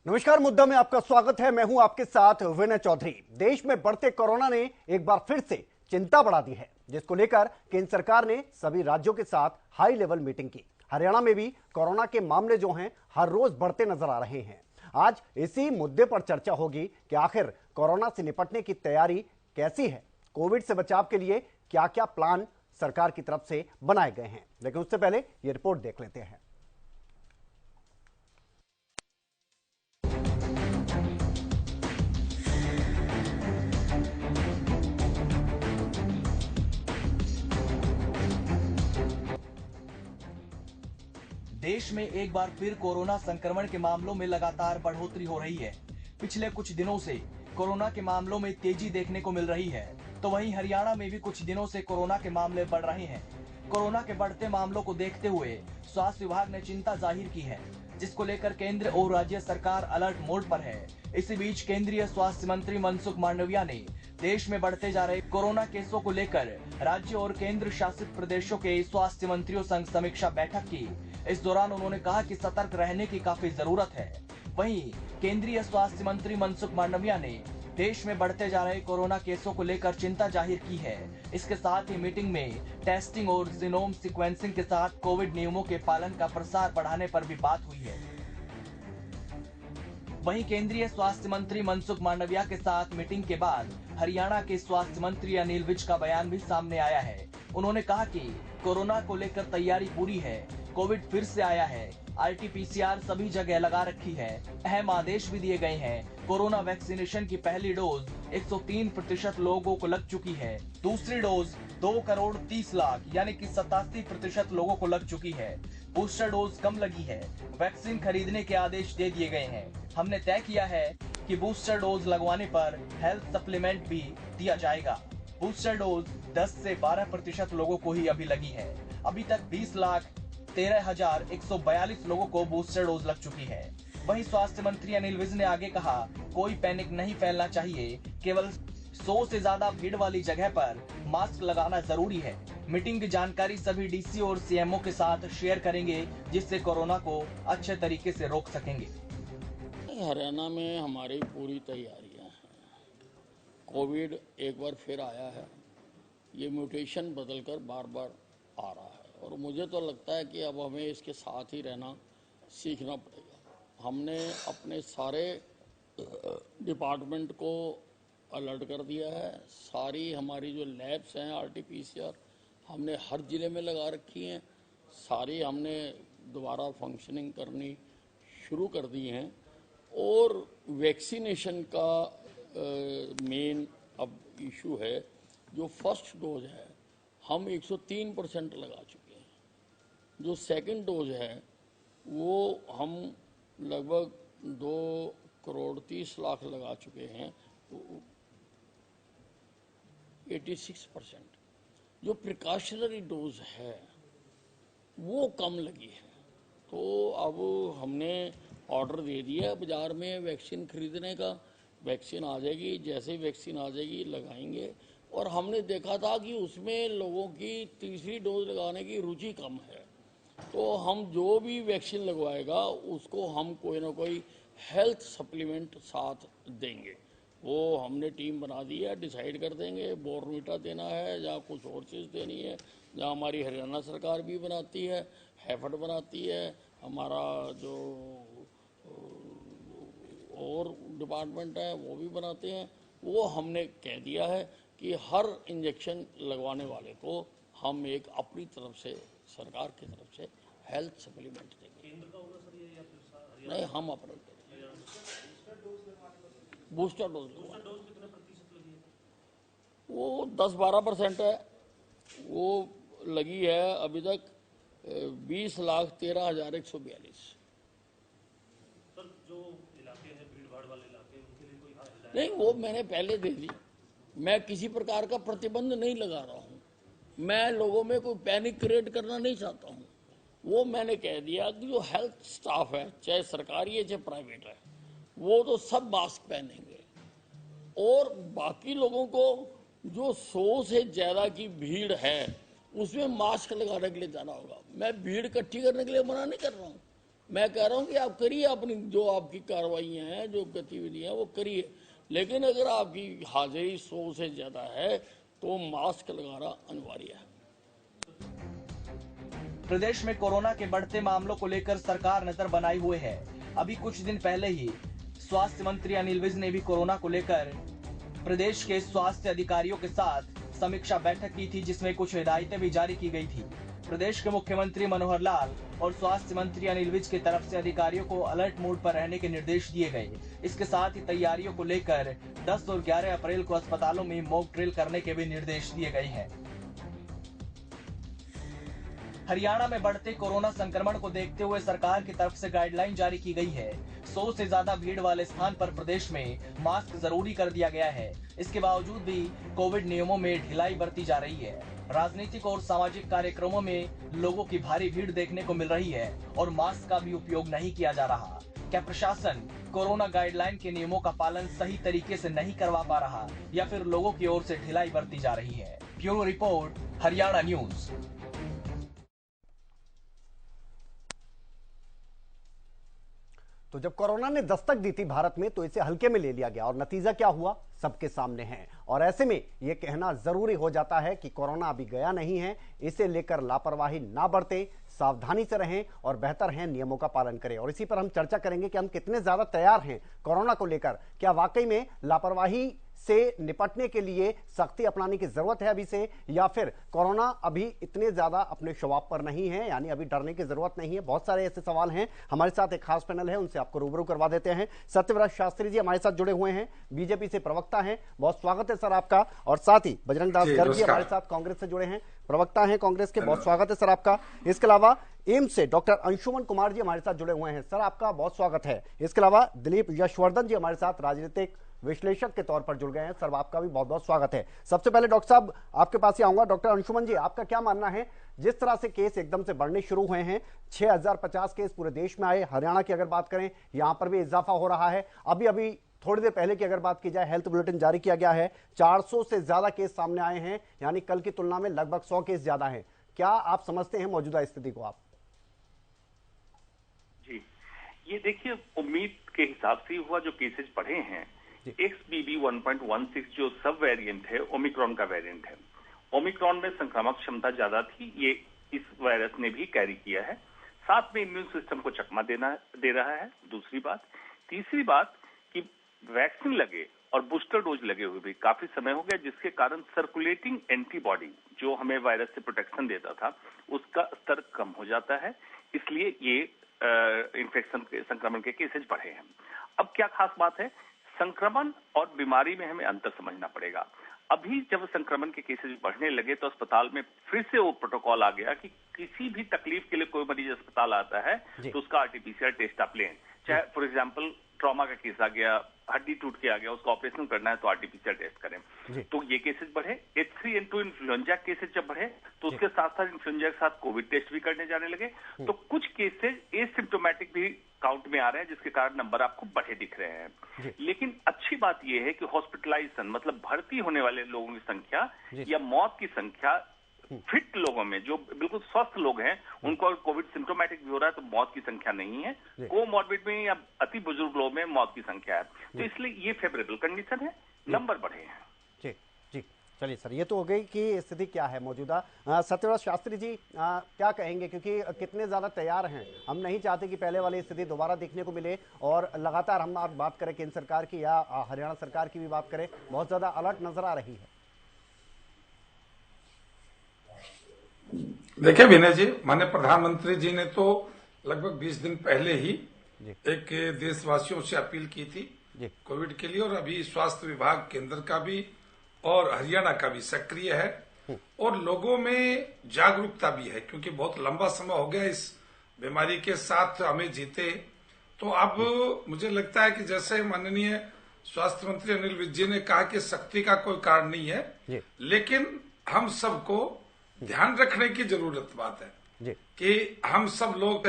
नमस्कार, मुद्दा में आपका स्वागत है। मैं हूं आपके साथ विनय चौधरी। देश में बढ़ते कोरोना ने एक बार फिर से चिंता बढ़ा दी है, जिसको लेकर केंद्र सरकार ने सभी राज्यों के साथ हाई लेवल मीटिंग की। हरियाणा में भी कोरोना के मामले जो हैं हर रोज बढ़ते नजर आ रहे हैं। आज इसी मुद्दे पर चर्चा होगी कि आखिर कोरोना से निपटने की तैयारी कैसी है, कोविड से बचाव के लिए क्या क्या प्लान सरकार की तरफ से बनाए गए हैं। लेकिन उससे पहले ये रिपोर्ट देख लेते हैं। देश में एक बार फिर कोरोना संक्रमण के मामलों में लगातार बढ़ोतरी हो रही है। पिछले कुछ दिनों से कोरोना के मामलों में तेजी देखने को मिल रही है, तो वहीं हरियाणा में भी कुछ दिनों से कोरोना के मामले बढ़ रहे हैं। कोरोना के बढ़ते मामलों को देखते हुए स्वास्थ्य विभाग ने चिंता जाहिर की है, जिसको लेकर केंद्र और राज्य सरकार अलर्ट मोड पर है। इसी बीच केंद्रीय स्वास्थ्य मंत्री मनसुख मांडविया ने देश में बढ़ते जा रहे कोरोना केसों को लेकर राज्य और केंद्र शासित प्रदेशों के स्वास्थ्य मंत्रियों संग समीक्षा बैठक की। इस दौरान उन्होंने कहा कि सतर्क रहने की काफी जरूरत है। वहीं केंद्रीय स्वास्थ्य मंत्री मनसुख मांडविया ने देश में बढ़ते जा रहे कोरोना केसों को लेकर चिंता जाहिर की है। इसके साथ ही मीटिंग में टेस्टिंग और जीनोम सीक्वेंसिंग के साथ कोविड नियमों के पालन का प्रसार बढ़ाने पर भी बात हुई है। वहीं केंद्रीय स्वास्थ्य मंत्री मनसुख मांडविया के साथ मीटिंग के बाद हरियाणा के स्वास्थ्य मंत्री अनिल विज का बयान भी सामने आया है। उन्होंने कहा कि कोरोना को लेकर तैयारी पूरी है, कोविड फिर से आया है, RT-PCR सभी जगह लगा रखी है, अहम आदेश भी दिए गए हैं। कोरोना वैक्सीनेशन की पहली डोज 103% लोगों को लग चुकी है, दूसरी डोज 2,30,00,000 यानी कि 87% लोगों को लग चुकी है। बूस्टर डोज कम लगी है, वैक्सीन खरीदने के आदेश दे दिए गए हैं। हमने तय किया है कि बूस्टर डोज लगवाने पर हेल्थ सप्लीमेंट भी दिया जाएगा। बूस्टर डोज 10 से 12% लोगों को ही अभी लगी है। अभी तक 20,13,142 लोगों को बूस्टर डोज लग चुकी है। वहीं स्वास्थ्य मंत्री अनिल विज ने आगे कहा, कोई पैनिक नहीं फैलना चाहिए, केवल 100 से ज्यादा भीड़ वाली जगह पर मास्क लगाना जरूरी है। मीटिंग की जानकारी सभी डीसी और सीएमओ के साथ शेयर करेंगे, जिससे कोरोना को अच्छे तरीके से रोक सकेंगे। हरियाणा में हमारी पूरी तैयारियां हैं। कोविड एक बार फिर आया है, ये म्यूटेशन बदलकर बार बार आ रहा है और मुझे तो लगता है कि अब हमें इसके साथ ही रहना सीखना पड़ेगा। हमने अपने सारे डिपार्टमेंट को अलर्ट कर दिया है। सारी हमारी जो लैब्स हैं RT-PCR हमने हर ज़िले में लगा रखी हैं। सारी हमने दोबारा फंक्शनिंग करनी शुरू कर दी हैं और वैक्सीनेशन का मेन अब इशू है। जो फर्स्ट डोज है हम 103% लगा चुके हैं। जो सेकंड डोज है वो हम लगभग 2,30,00,000 लगा चुके हैं, 86%। जो प्रिकॉशनरी डोज है वो कम लगी है, तो अब हमने ऑर्डर दे दिया बाजार में वैक्सीन खरीदने का। वैक्सीन आ जाएगी, जैसे ही वैक्सीन आ जाएगी लगाएंगे। और हमने देखा था कि उसमें लोगों की तीसरी डोज लगाने की रुचि कम है, तो हम जो भी वैक्सीन लगवाएगा उसको हम कोई ना कोई हेल्थ सप्लीमेंट साथ देंगे। वो हमने टीम बना दी है, डिसाइड कर देंगे बोर्नविटा देना है या कुछ और चीज़ देनी है। जहाँ हमारी हरियाणा सरकार भी बनाती है, हैफड बनाती है, हमारा जो और डिपार्टमेंट है वो भी बनाते हैं। वो हमने कह दिया है कि हर इंजेक्शन लगवाने वाले को हम एक अपनी तरफ से सरकार की तरफ से हेल्थ सप्लीमेंट देंगे। नहीं, हम अपने बूस्टर डोज वो 10-12% है, वो लगी है अभी तक 20,13,142। नहीं, वो मैंने पहले दे दी। मैं किसी प्रकार का प्रतिबंध नहीं लगा रहा हूँ, मैं लोगों में कोई पैनिक क्रिएट करना नहीं चाहता हूँ। वो मैंने कह दिया कि जो हेल्थ स्टाफ है, चाहे सरकारी है चाहे प्राइवेट है, वो तो सब मास्क पहनेंगे और बाकी लोगों को जो 100 से ज़्यादा की भीड़ है उसमें मास्क लगाने के लिए जाना होगा। मैं भीड़ इकट्ठी करने के लिए मना नहीं कर रहा हूँ, मैं कह रहा हूं कि आप करिए अपनी जो आपकी कार्रवाइयां हैं, जो गतिविधियां वो करिए, लेकिन अगर आपकी हाजिरी 100 से ज्यादा है तो मास्क लगाना अनिवार्य है। प्रदेश में कोरोना के बढ़ते मामलों को लेकर सरकार नजर बनाए हुए है। अभी कुछ दिन पहले ही स्वास्थ्य मंत्री अनिल विज ने भी कोरोना को लेकर प्रदेश के स्वास्थ्य अधिकारियों के साथ समीक्षा बैठक की थी, जिसमें कुछ हिदायतें भी जारी की गई थी। प्रदेश के मुख्यमंत्री मनोहर लाल और स्वास्थ्य मंत्री अनिल विज की तरफ से अधिकारियों को अलर्ट मोड पर रहने के निर्देश दिए गए। इसके साथ ही तैयारियों को लेकर 10 और 11 अप्रैल को अस्पतालों में मॉक ड्रिल करने के भी निर्देश दिए गए हैं। हरियाणा में बढ़ते कोरोना संक्रमण को देखते हुए सरकार की तरफ से गाइडलाइन जारी की गई है। 100 से ज्यादा भीड़ वाले स्थान पर प्रदेश में मास्क जरूरी कर दिया गया है। इसके बावजूद भी कोविड नियमों में ढिलाई बरती जा रही है। राजनीतिक और सामाजिक कार्यक्रमों में लोगों की भारी भीड़ देखने को मिल रही है और मास्क का भी उपयोग नहीं किया जा रहा। क्या प्रशासन कोरोना गाइडलाइन के नियमों का पालन सही तरीके से नहीं करवा पा रहा या फिर लोगों की ओर से ढिलाई बरती जा रही है? Bureau report, Haryana news. तो जब कोरोना ने दस्तक दी थी भारत में तो इसे हल्के में ले लिया गया और नतीजा क्या हुआ सबके सामने है। और ऐसे में यह कहना जरूरी हो जाता है कि कोरोना अभी गया नहीं है। इसे लेकर लापरवाही ना बरतें, सावधानी से रहें और बेहतर है नियमों का पालन करें। और इसी पर हम चर्चा करेंगे कि हम कितने ज्यादा तैयार हैं कोरोना को लेकर। क्या वाकई में लापरवाही से निपटने के लिए सख्ती अपनाने की जरूरत है अभी से, या फिर कोरोना अभी इतने ज्यादा अपने शवाब पर नहीं है, यानी अभी डरने की जरूरत नहीं है। बहुत सारे ऐसे सवाल हैं। हमारे साथ एक खास पैनल है, उनसे आपको रूबरू करवा देते हैं। सत्यव्रत शास्त्री जी हमारे साथ जुड़े हुए हैं, बीजेपी से प्रवक्ता हैं। बहुत स्वागत है सर आपका। और साथ ही बजरंग दास गर्ग जी हमारे साथ कांग्रेस से जुड़े हैं, प्रवक्ता हैं कांग्रेस के। बहुत स्वागत है सर आपका। इसके अलावा एम्स से डॉक्टर अंशुमन कुमार जी हमारे साथ जुड़े हुए हैं, सर आपका बहुत स्वागत है। इसके अलावा दिलीप यशवर्धन जी हमारे साथ राजनीतिक विश्लेषक के तौर पर जुड़ गए हैं, सर आपका भी बहुत बहुत स्वागत है। सबसे पहले डॉक्टर साहब आपके पास ही आऊंगा। डॉक्टर अंशुमन जी, आपका क्या मानना है, जिस तरह से केस एकदम से बढ़ने शुरू हुए हैं, 6050 केस पूरे देश में आए, हरियाणा की अगर बात करें यहां पर भी इजाफा हो रहा है। अभी अभी थोड़ी देर पहले की अगर बात की जाए, हेल्थ बुलेटिन जारी किया गया है, 400 से ज्यादा केस सामने आए हैं, यानी कल की तुलना में लगभग 100 केस ज्यादा हैं। क्या आप समझते हैं मौजूदा स्थिति को? आप जी, ये देखिए, उम्मीद के हिसाब से हुआ जो केसेस बढ़े हैं। XBB 1.16 जो सब वेरिएंट है, ओमिक्रॉन का वेरिएंट है। ओमिक्रॉन में संक्रामक क्षमता ज्यादा थी, ये इस वायरस ने भी कैरी किया है। साथ में इम्यून सिस्टम को चकमा दे रहा है, दूसरी बात। तीसरी बात कि वैक्सीन लगे और बूस्टर डोज लगे हुए भी काफी समय हो गया, जिसके कारण सर्कुलेटिंग एंटीबॉडी जो हमें वायरस से प्रोटेक्शन देता था उसका स्तर कम हो जाता है। इसलिए ये संक्रमण के केसेज बढ़े हैं। अब क्या खास बात है, संक्रमण और बीमारी में हमें अंतर समझना पड़ेगा। अभी जब संक्रमण के केसेस बढ़ने लगे तो अस्पताल में फिर से वो प्रोटोकॉल आ गया कि किसी भी तकलीफ के लिए कोई मरीज अस्पताल आता है तो उसका RT-PCR टेस्ट आप लें। चाहे फॉर एग्जांपल ट्रॉमा का केस आ गया, हड्डी टूट के आ गया, उसका ऑपरेशन करना है तो RT-PCR टेस्ट करें। तो ये केसेस बढ़े। H3N2 इन्फ्लुएंजा केसेस जब बढ़े तो उसके साथ साथ इन्फ्लुएंजा के साथ कोविड टेस्ट भी करने जाने लगे। तो कुछ केसेस एसिम्प्टोमेटिक भी काउंट में आ रहे हैं, जिसके कारण नंबर आपको बढ़े दिख रहे हैं। लेकिन अच्छी बात यह है कि हॉस्पिटलाइजेशन मतलब भर्ती होने वाले लोगों की संख्या या मौत की संख्या फिट लोगों में, जो बिल्कुल स्वस्थ लोग हैं, उनको कोविड सिम्टोमेटिक भी हो रहा है तो मौत की संख्या नहीं है। कोमॉर्बिड में या अति बुजुर्ग लोगों में मौत की संख्या है। तो इसलिए ये फेवरेबल कंडीशन है, नंबर बढ़े हैं। जी जी, चलिए सर, ये तो हो गई कि स्थिति क्या है मौजूदा। सत्यव्रत शास्त्री जी क्या कहेंगे, क्योंकि कितने ज्यादा तैयार हैं? हम नहीं चाहते कि पहले वाली स्थिति दोबारा देखने को मिले और लगातार हम बात करें केंद्र सरकार की या हरियाणा सरकार की भी बात करें, बहुत ज्यादा अलर्ट नजर आ रही है। देखिए विनय जी, माननीय प्रधानमंत्री जी ने तो लगभग 20 दिन पहले ही एक देशवासियों से अपील की थी कोविड के लिए, और अभी स्वास्थ्य विभाग केंद्र का भी और हरियाणा का भी सक्रिय है और लोगों में जागरूकता भी है, क्योंकि बहुत लंबा समय हो गया इस बीमारी के साथ हमें जीते। तो अब मुझे लगता है कि जैसे माननीय स्वास्थ्य मंत्री अनिल विज जी ने कहा कि सख्ती का कोई कारण नहीं है, लेकिन हम सबको ध्यान रखने की जरूरत बात है कि हम सब लोग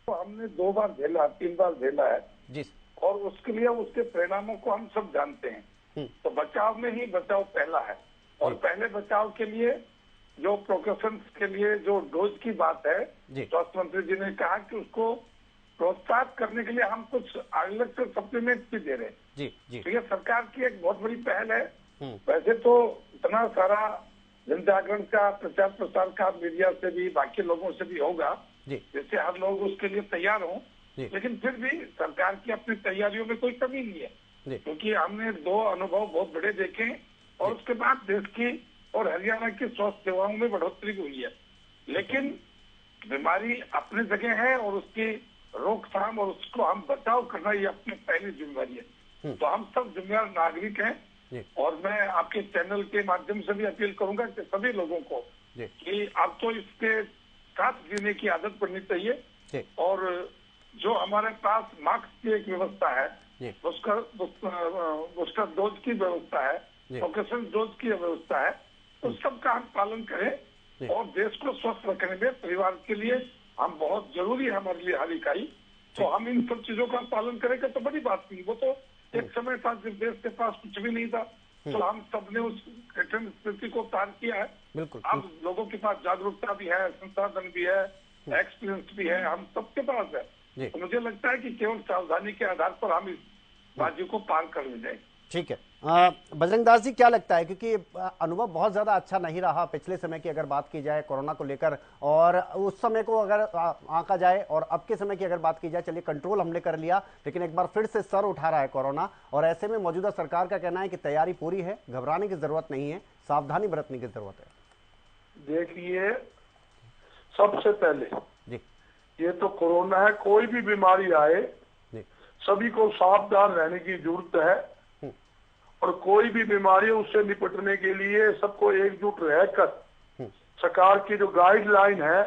हमने 2 बार झेला, 3 बार झेला है जी, और उसके लिए उसके परिणामों को हम सब जानते हैं। तो बचाव में ही बचाव पहला है और पहले बचाव के लिए जो प्रोकेशन के लिए जो डोज की बात है, जी। स्वास्थ्य मंत्री जी ने कहा कि उसको प्रोत्साहित करने के लिए हम कुछ अलग से सप्लीमेंट भी दे रहे हैं। जी जी तो ये सरकार की एक बहुत बड़ी पहल है। वैसे तो इतना सारा जन जागरण का प्रचार प्रसार का मीडिया से भी बाकी लोगों से भी होगा, जिससे हर लोग उसके लिए तैयार हों, लेकिन फिर भी सरकार की अपनी तैयारियों में कोई कमी नहीं है, क्योंकि हमने 2 अनुभव बहुत बड़े देखे और उसके बाद देश की और हरियाणा की स्वास्थ्य सेवाओं में बढ़ोतरी हुई है। लेकिन बीमारी अपनी जगह है और उसकी रोकथाम और उसको हम बचाव करना ये अपनी पहली जिम्मेदारी है। तो हम सब जिम्मेदार नागरिक हैं और मैं आपके चैनल के माध्यम से भी अपील करूंगा कि सभी लोगों को कि अब तो इसके साथ जीने की आदत पड़नी चाहिए और जो हमारे पास मास्क की एक व्यवस्था है, उसका बूस्टर डोज की व्यवस्था है, प्रोकेशन डोज की व्यवस्था है, तो सबका हम पालन करें और देश को स्वस्थ रखने में परिवार के लिए हम बहुत जरूरी है, हमारे लिए हर इकाई। तो हम इन सब चीजों का पालन करेंगे तो बड़ी बात नहीं। वो तो एक समय था जब देश के पास कुछ भी नहीं था, तो हम सबने उस कठिन स्थिति को पार किया है। अब लोगों के पास जागरूकता भी है, संसाधन भी है, एक्सपीरियंस भी है, हम सबके पास है। तो मुझे लगता है कि केवल सावधानी के आधार पर हम इस बाजी को पार कर ले जाएंगे। ठीक है। बजरंग दास जी, क्या लगता है, क्योंकि अनुभव बहुत ज्यादा अच्छा नहीं रहा पिछले समय की अगर बात की जाए कोरोना को लेकर, और उस समय को अगर आंका जाए और अब के समय की अगर बात की जाए, चलिए कंट्रोल हमने कर लिया, लेकिन एक बार फिर से सर उठा रहा है कोरोना, और ऐसे में मौजूदा सरकार का कहना है कि तैयारी पूरी है, घबराने की जरूरत नहीं है, सावधानी बरतने की जरूरत है। देखिए, सबसे पहले जी, ये तो कोरोना है, कोई भी बीमारी आए सभी को सावधान रहने की जरूरत है और कोई भी बीमारी उससे निपटने के लिए सबको एकजुट रहकर सरकार की जो गाइडलाइन है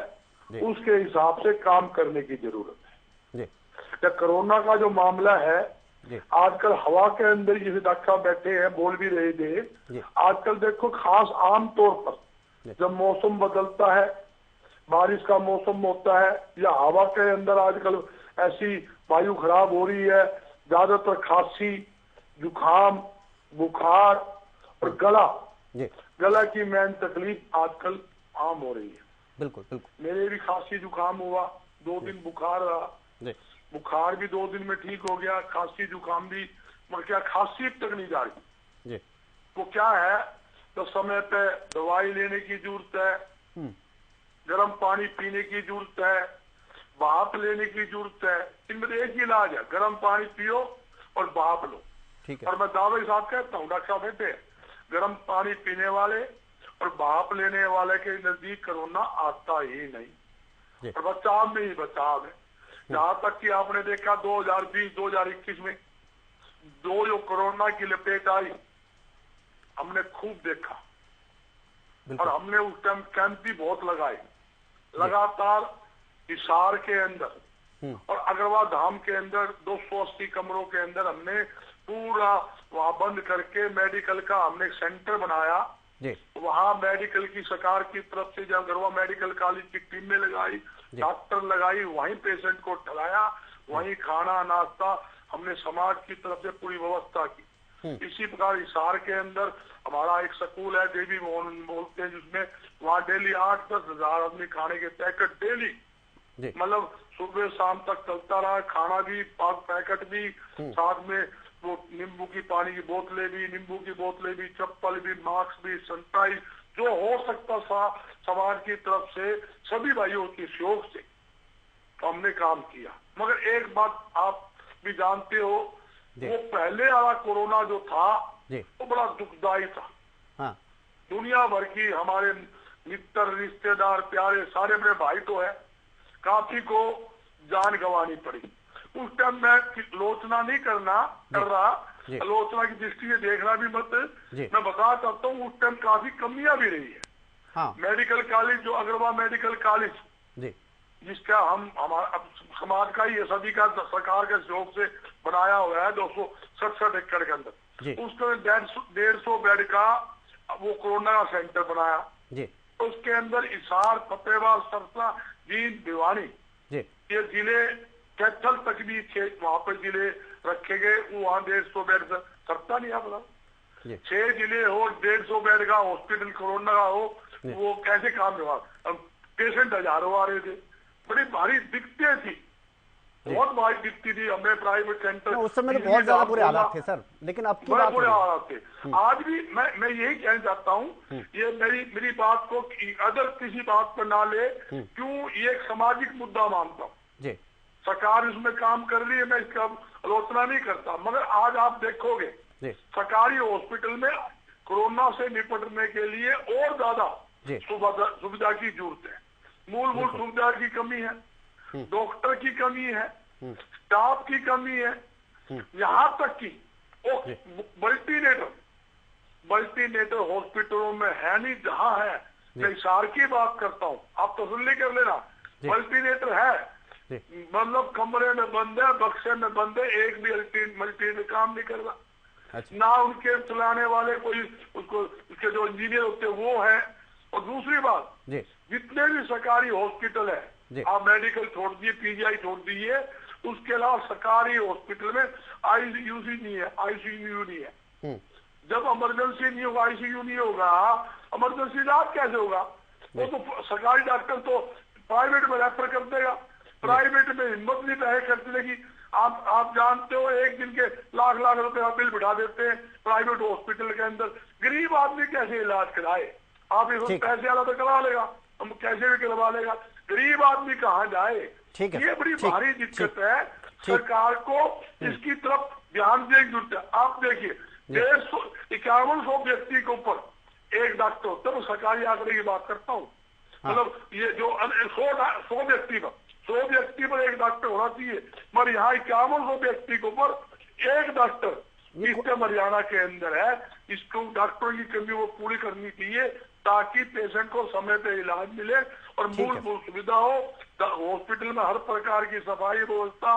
उसके हिसाब से काम करने की जरूरत है। या कोरोना का जो मामला है, आजकल हवा के अंदर जिसे डॉक्टर बैठे हैं बोल भी रहे थे, आजकल देखो खास आम तौर पर जब मौसम बदलता है, बारिश का मौसम होता है या हवा के अंदर आजकल ऐसी वायु खराब हो रही है, ज्यादातर खांसी, जुकाम, बुखार और गला की मेन तकलीफ आजकल आम हो रही है। बिल्कुल बिल्कुल। मेरे भी खांसी जुकाम हुआ, 2 दिन बुखार रहा, बुखार भी 2 दिन में ठीक हो गया, खांसी जुकाम भी, मगर क्या खांसी तक नहीं जा रही। वो क्या है, तो समय पे दवाई लेने की जरूरत है, गर्म पानी पीने की जरूरत है, भाप लेने की जरूरत है। इनमें एक ही इलाज है, गर्म पानी पियो और भाप लो। ठीक है। और मैं दावे के साथ कहता हूँ, डॉक्टर साहब बेटे, गर्म पानी पीने वाले और भाप लेने वाले के नजदीक कोरोना आता ही नहीं, और बचाव में ही बचाव है। जहां तक कि आपने देखा 2020-2021 में जो कोरोना की लपेट आई, हमने खूब देखा और हमने उस टाइम कैंप भी बहुत लगाए, लगातार हिसार के अंदर और अग्रवाल धाम के अंदर 280 कमरों के अंदर हमने पूरा वहां बंद करके मेडिकल का हमने एक सेंटर बनाया। वहां मेडिकल की सरकार की तरफ से जब अग्रवाल मेडिकल कॉलेज की टीमें लगाई, डॉक्टर लगाई, वहीं पेशेंट को ठहराया, वहीं खाना नाश्ता हमने समाज की तरफ से पूरी व्यवस्था की। इसी प्रकार हिसार के अंदर हमारा एक स्कूल है, देवी मोहन बोलते हैं, जिसमें वहाँ डेली 8-10 हजार आदमी खाने के पैकेट डेली, मतलब सुबह शाम तक चलता रहा, खाना भी, पैकेट भी, साथ में वो नींबू की पानी की बोतलें भी, नींबू की बोतलें भी, चप्पल भी, मास्क भी, सैनिटाइज, जो हो सकता था समाज की तरफ से सभी भाइयों के सहयोग से हमने काम किया। मगर एक बात आप भी जानते हो, वो पहले वाला कोरोना जो था वो बड़ा दुखदायी था। हाँ। दुनिया भर की हमारे मित्र, रिश्तेदार, प्यारे सारे मेरे भाई तो है, काफी को जान गंवानी पड़ी। उस टाइम मैं आलोचना नहीं कर रहा, आलोचना की दृष्टि से देखना भी मत, मैं बता सकता हूँ उस टाइम काफी कमियां भी रही है। हाँ। मेडिकल कॉलेज जो अग्रवाल मेडिकल कॉलेज जिसका हमारा समाज का ही सभी का सरकार के सहयोग से बनाया हुआ है 267 एकड़ के अंदर, उसके 150 बेड का वो कोरोना का सेंटर बनाया। उसके अंदर हिसार, फतेहबाद, सरसा, जींद, भिवानी ये जिले, कैथल तक भी वहां पर जिले रखे गए। वहाँ 150 बेड सरता नहीं आता, 6 जिले हो, 150 बेड का हॉस्पिटल कोरोना का हो, वो कैसे काम हुआ। पेशेंट हजारों आ रहे थे, बड़ी भारी दिक्कतें थी, बहुत भारी दिक्कती थी हमें प्राइवेट सेंटर। उस समय तो बहुत ज्यादा बुरे हालात थे सर, लेकिन अब की बात बुरे हालात थे। आज भी मैं यही कहना चाहता हूँ, ये मेरी बात को अगर किसी बात पर ना ले, क्यों ये एक सामाजिक मुद्दा मानता हूँ। सरकार इसमें काम कर रही है, मैं इसका आलोचना नहीं करता, मगर आज आप देखोगे सरकारी हॉस्पिटल में कोरोना से निपटने के लिए और ज्यादा सुविधा की जरूरत है। मूलभूत सुविधा की कमी है, डॉक्टर की कमी है, स्टाफ की कमी है, यहाँ तक कि मल्टीनेटर हॉस्पिटलों में है नहीं। जहाँ है, मैं हिसार की बात करता हूँ, आप तसल्ली कर लेना, मल्टीनेटर है, मतलब कमरे में बंद है, बक्से में बंद है, एक भी मल्टीनेटर काम नहीं कर रहा। ना उनके चलाने वाले कोई उसके जो इंजीनियर होते हैं वो है। और दूसरी बात, जितने भी सरकारी हॉस्पिटल है, आप मेडिकल छोड़ दिए, पीजीआई छोड़ दिए, उसके अलावा सरकारी हॉस्पिटल में आईसीयू नहीं है, आईसीयू नहीं है। जब इमरजेंसी नहीं होगा, आईसीयू नहीं होगा, इमरजेंसी इलाज कैसे होगा? वो तो सरकारी डॉक्टर तो प्राइवेट में रेफर कर देगा, प्राइवेट में हिम्मत नहीं पैसे खर्च लेगी। आप जानते हो, एक दिन के लाख लाख रुपए बिल बिठा देते हैं प्राइवेट हॉस्पिटल के अंदर। गरीब आदमी कैसे इलाज कराए? आप इसको पैसे वाला तो करा लेगा, हम कैसे भी करवा लेगा, गरीब आदमी कहाँ जाए? ये बड़ी भारी दिक्कत है। सरकार को इसकी तरफ ध्यान देने की जरूरत है। आप देखिए, 5100 व्यक्ति के ऊपर एक डॉक्टर होता है, सरकारी आंकड़े की बात करता हूँ, मतलब ये जो 100 व्यक्ति पर एक डॉक्टर होना चाहिए, मगर यहाँ 5100 व्यक्ति के ऊपर एक डॉक्टर ईस्टर्न हरियाणा के अंदर है। इसको डॉक्टरों की कमी वो पूरी करनी चाहिए, ताकि पेशेंट को समय पे इलाज मिले और मूलभूत सुविधा हो, हॉस्पिटल में हर प्रकार की सफाई व्यवस्था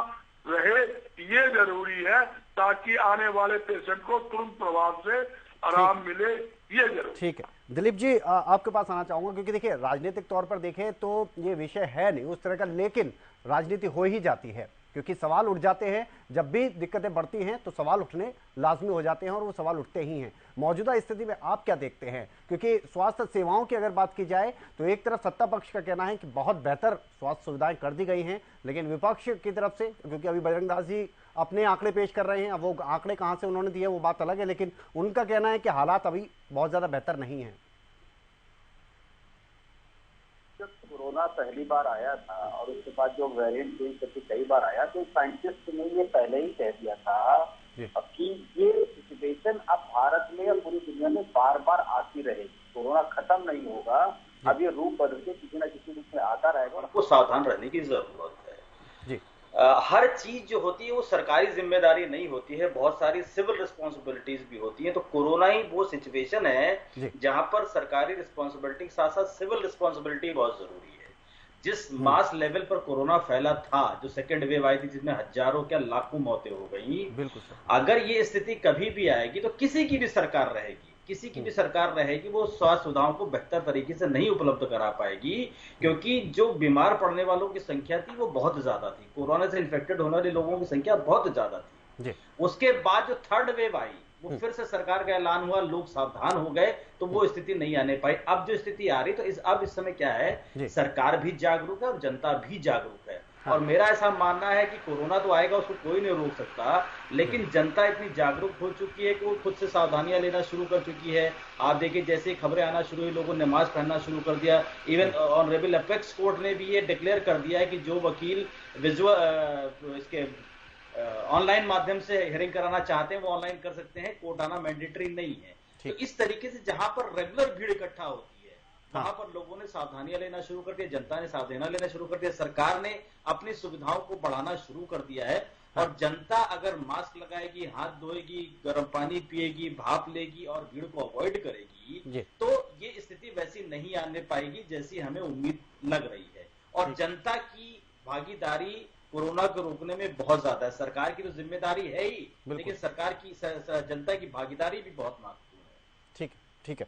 रहे, ये जरूरी है, ताकि आने वाले पेशेंट को तुरंत प्रभाव से आराम मिले, ये जरूरी। ठीक है दिलीप जी, आपके पास आना चाहूंगा, क्योंकि देखिए राजनीतिक तौर पर देखें तो ये विषय है नहीं उस तरह का, लेकिन राजनीति हो ही जाती है, क्योंकि सवाल उठ जाते हैं। जब भी दिक्कतें बढ़ती हैं तो सवाल उठने लाजमी हो जाते हैं, और वो सवाल उठते ही हैं। मौजूदा स्थिति में आप क्या देखते हैं? क्योंकि स्वास्थ्य सेवाओं की अगर बात की जाए तो एक तरफ सत्ता पक्ष का कहना है कि बहुत बेहतर स्वास्थ्य सुविधाएं कर दी गई हैं, लेकिन विपक्ष की तरफ से, क्योंकि अभी बजरंग दास जी अपने आंकड़े पेश कर रहे हैं, अब वो आंकड़े कहां से उन्होंने दिए वो बात अलग है, लेकिन उनका कहना है कि हालात अभी बहुत ज्यादा बेहतर नहीं है। जब कोरोना पहली बार आया था और उसके बाद जो वेरिएंट करके कई बार आया, तो साइंटिस्ट ने ये पहले ही कह दिया था कि ये सिचुएशन अब भारत में या पूरी दुनिया में बार बार आती रहेगी, कोरोना खत्म नहीं होगा, अब ये रूप बदल के किसी न किसी रूप में आता रहेगा। उनको सावधान रहने की जरूरत है जी। हर चीज जो होती है वो सरकारी जिम्मेदारी नहीं होती है, बहुत सारी सिविल रिस्पॉन्सिबिलिटीज भी होती हैं। तो कोरोना ही वो सिचुएशन है जहां पर सरकारी रिस्पॉन्सिबिलिटी के साथ साथ सिविल रिस्पॉन्सिबिलिटी बहुत जरूरी है। जिस मास लेवल पर कोरोना फैला था, जो सेकेंड वेव आई थी जिसमें हजारों क्या लाखों मौतें हो गई, बिल्कुल अगर ये स्थिति कभी भी आएगी तो किसी की भी सरकार रहेगी, किसी की भी सरकार रहेगी, वो स्वास्थ्य सुविधाओं को बेहतर तरीके से नहीं उपलब्ध करा पाएगी, क्योंकि जो बीमार पड़ने वालों की संख्या थी वो बहुत ज्यादा थी, कोरोना से इन्फेक्टेड होने वाले लोगों की संख्या बहुत ज्यादा थी। उसके बाद जो थर्ड वेव आई, वो फिर से सरकार का ऐलान हुआ, लोग सावधान हो गए, तो वो स्थिति नहीं आने पाई। अब जो स्थिति आ रही, तो इस समय क्या है, सरकार भी जागरूक है और जनता भी जागरूक है। और मेरा ऐसा मानना है कि कोरोना तो आएगा, उसको कोई नहीं रोक सकता, लेकिन जनता इतनी जागरूक हो चुकी है कि वो खुद से सावधानियां लेना शुरू कर चुकी है। आप देखिए, जैसे खबरें आना शुरू हुई, लोगों ने मास्क पहनना शुरू कर दिया। इवन ऑनरेबल अपेक्स कोर्ट ने भी ये डिक्लेयर कर दिया है कि जो वकील विजुअल इसके ऑनलाइन माध्यम से हियरिंग कराना चाहते हैं वो ऑनलाइन कर सकते हैं, कोर्ट आना मैंडेटरी नहीं है। तो इस तरीके से जहां पर रेगुलर भीड़ इकट्ठा होती है, वहां पर लोगों ने सावधानियां लेना शुरू कर दिया, जनता ने सावधानियां लेना शुरू कर दिया, सरकार ने अपनी सुविधाओं को बढ़ाना शुरू कर दिया है। और जनता अगर मास्क लगाएगी, हाथ धोएगी, गर्म पानी पिएगी, भाप लेगी और भीड़ को अवॉइड करेगी, तो ये स्थिति वैसी नहीं आने पाएगी जैसी हमें उम्मीद लग रही है। और जनता की भागीदारी कोरोना को रोकने में बहुत ज्यादा है। सरकार की तो जिम्मेदारी है ही, लेकिन सरकार की जनता की भागीदारी भी बहुत महत्वपूर्ण है। ठीक, ठीक है।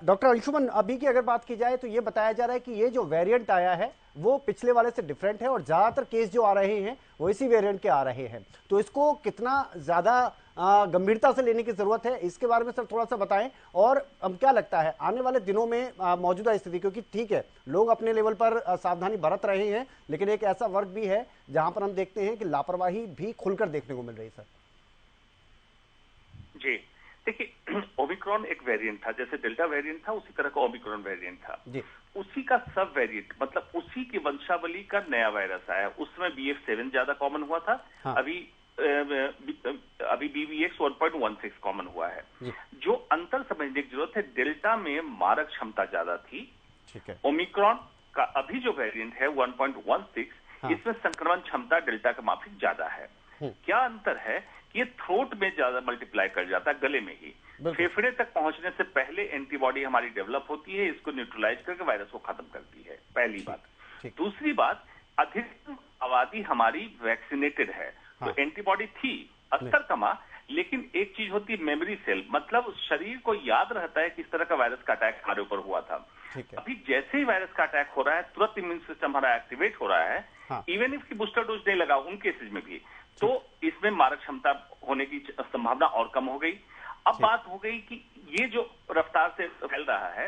डॉक्टर अंशुमन, अभी की अगर बात की जाए तो ये बताया जा रहा है कि ये जो वेरिएंट आया है वो पिछले वाले से डिफरेंट है और ज्यादातर केस जो आ रहे हैं वो इसी वेरिएंट के आ रहे हैं, तो इसको कितना ज्यादा गंभीरता से लेने की जरूरत है, इसके बारे में सर थोड़ा सा बताएं। और अब क्या लगता है आने वाले दिनों में मौजूदा स्थिति, क्योंकि ठीक है लोग अपने लेवल पर सावधानी बरत रहे हैं, लेकिन एक ऐसा वर्ग भी है जहां पर हम देखते हैं कि लापरवाही भी खुलकर देखने को मिल रही है। सर जी देखिए, ओमिक्रॉन एक वेरिएंट था, जैसे डेल्टा वेरिएंट था उसी तरह का ओमिक्रॉन वेरिएंट था, उसी का सब वेरिएंट, मतलब उसी की वंशावली का नया वायरस आया। उसमें BF7 ज्यादा कॉमन हुआ था। हाँ। अभी BBX 1.16 कॉमन हुआ है। जो अंतर समझने की जरूरत है, डेल्टा में मारक क्षमता ज्यादा थी। ठीक है। ओमिक्रॉन का अभी जो वेरिएंट है 1.16, हाँ। इसमें संक्रमण क्षमता डेल्टा के माफिक ज्यादा है। क्या अंतर है? ये थ्रोट में ज्यादा मल्टीप्लाई कर जाता है, गले में ही। फेफड़े तक पहुंचने से पहले एंटीबॉडी हमारी डेवलप होती है, इसको न्यूट्रलाइज करके वायरस को खत्म करती है, पहली बात। दूसरी बात, अधिकतम आबादी हमारी वैक्सीनेटेड है। हाँ। तो एंटीबॉडी थी, अस्तर कमा, लेकिन एक चीज होती है मेमोरी सेल, मतलब शरीर को याद रहता है कि इस तरह का वायरस का अटैक हमारे ऊपर हुआ था। अभी जैसे ही वायरस का अटैक हो रहा है तुरंत इम्यून सिस्टम हमारा एक्टिवेट हो रहा है। हाँ। इवन इसकी बूस्टर डोज नहीं लगा उन केसेज में भी, तो इसमें मारक क्षमता होने की संभावना और कम हो गई। अब बात हो गई कि ये जो रफ्तार से फैल रहा है,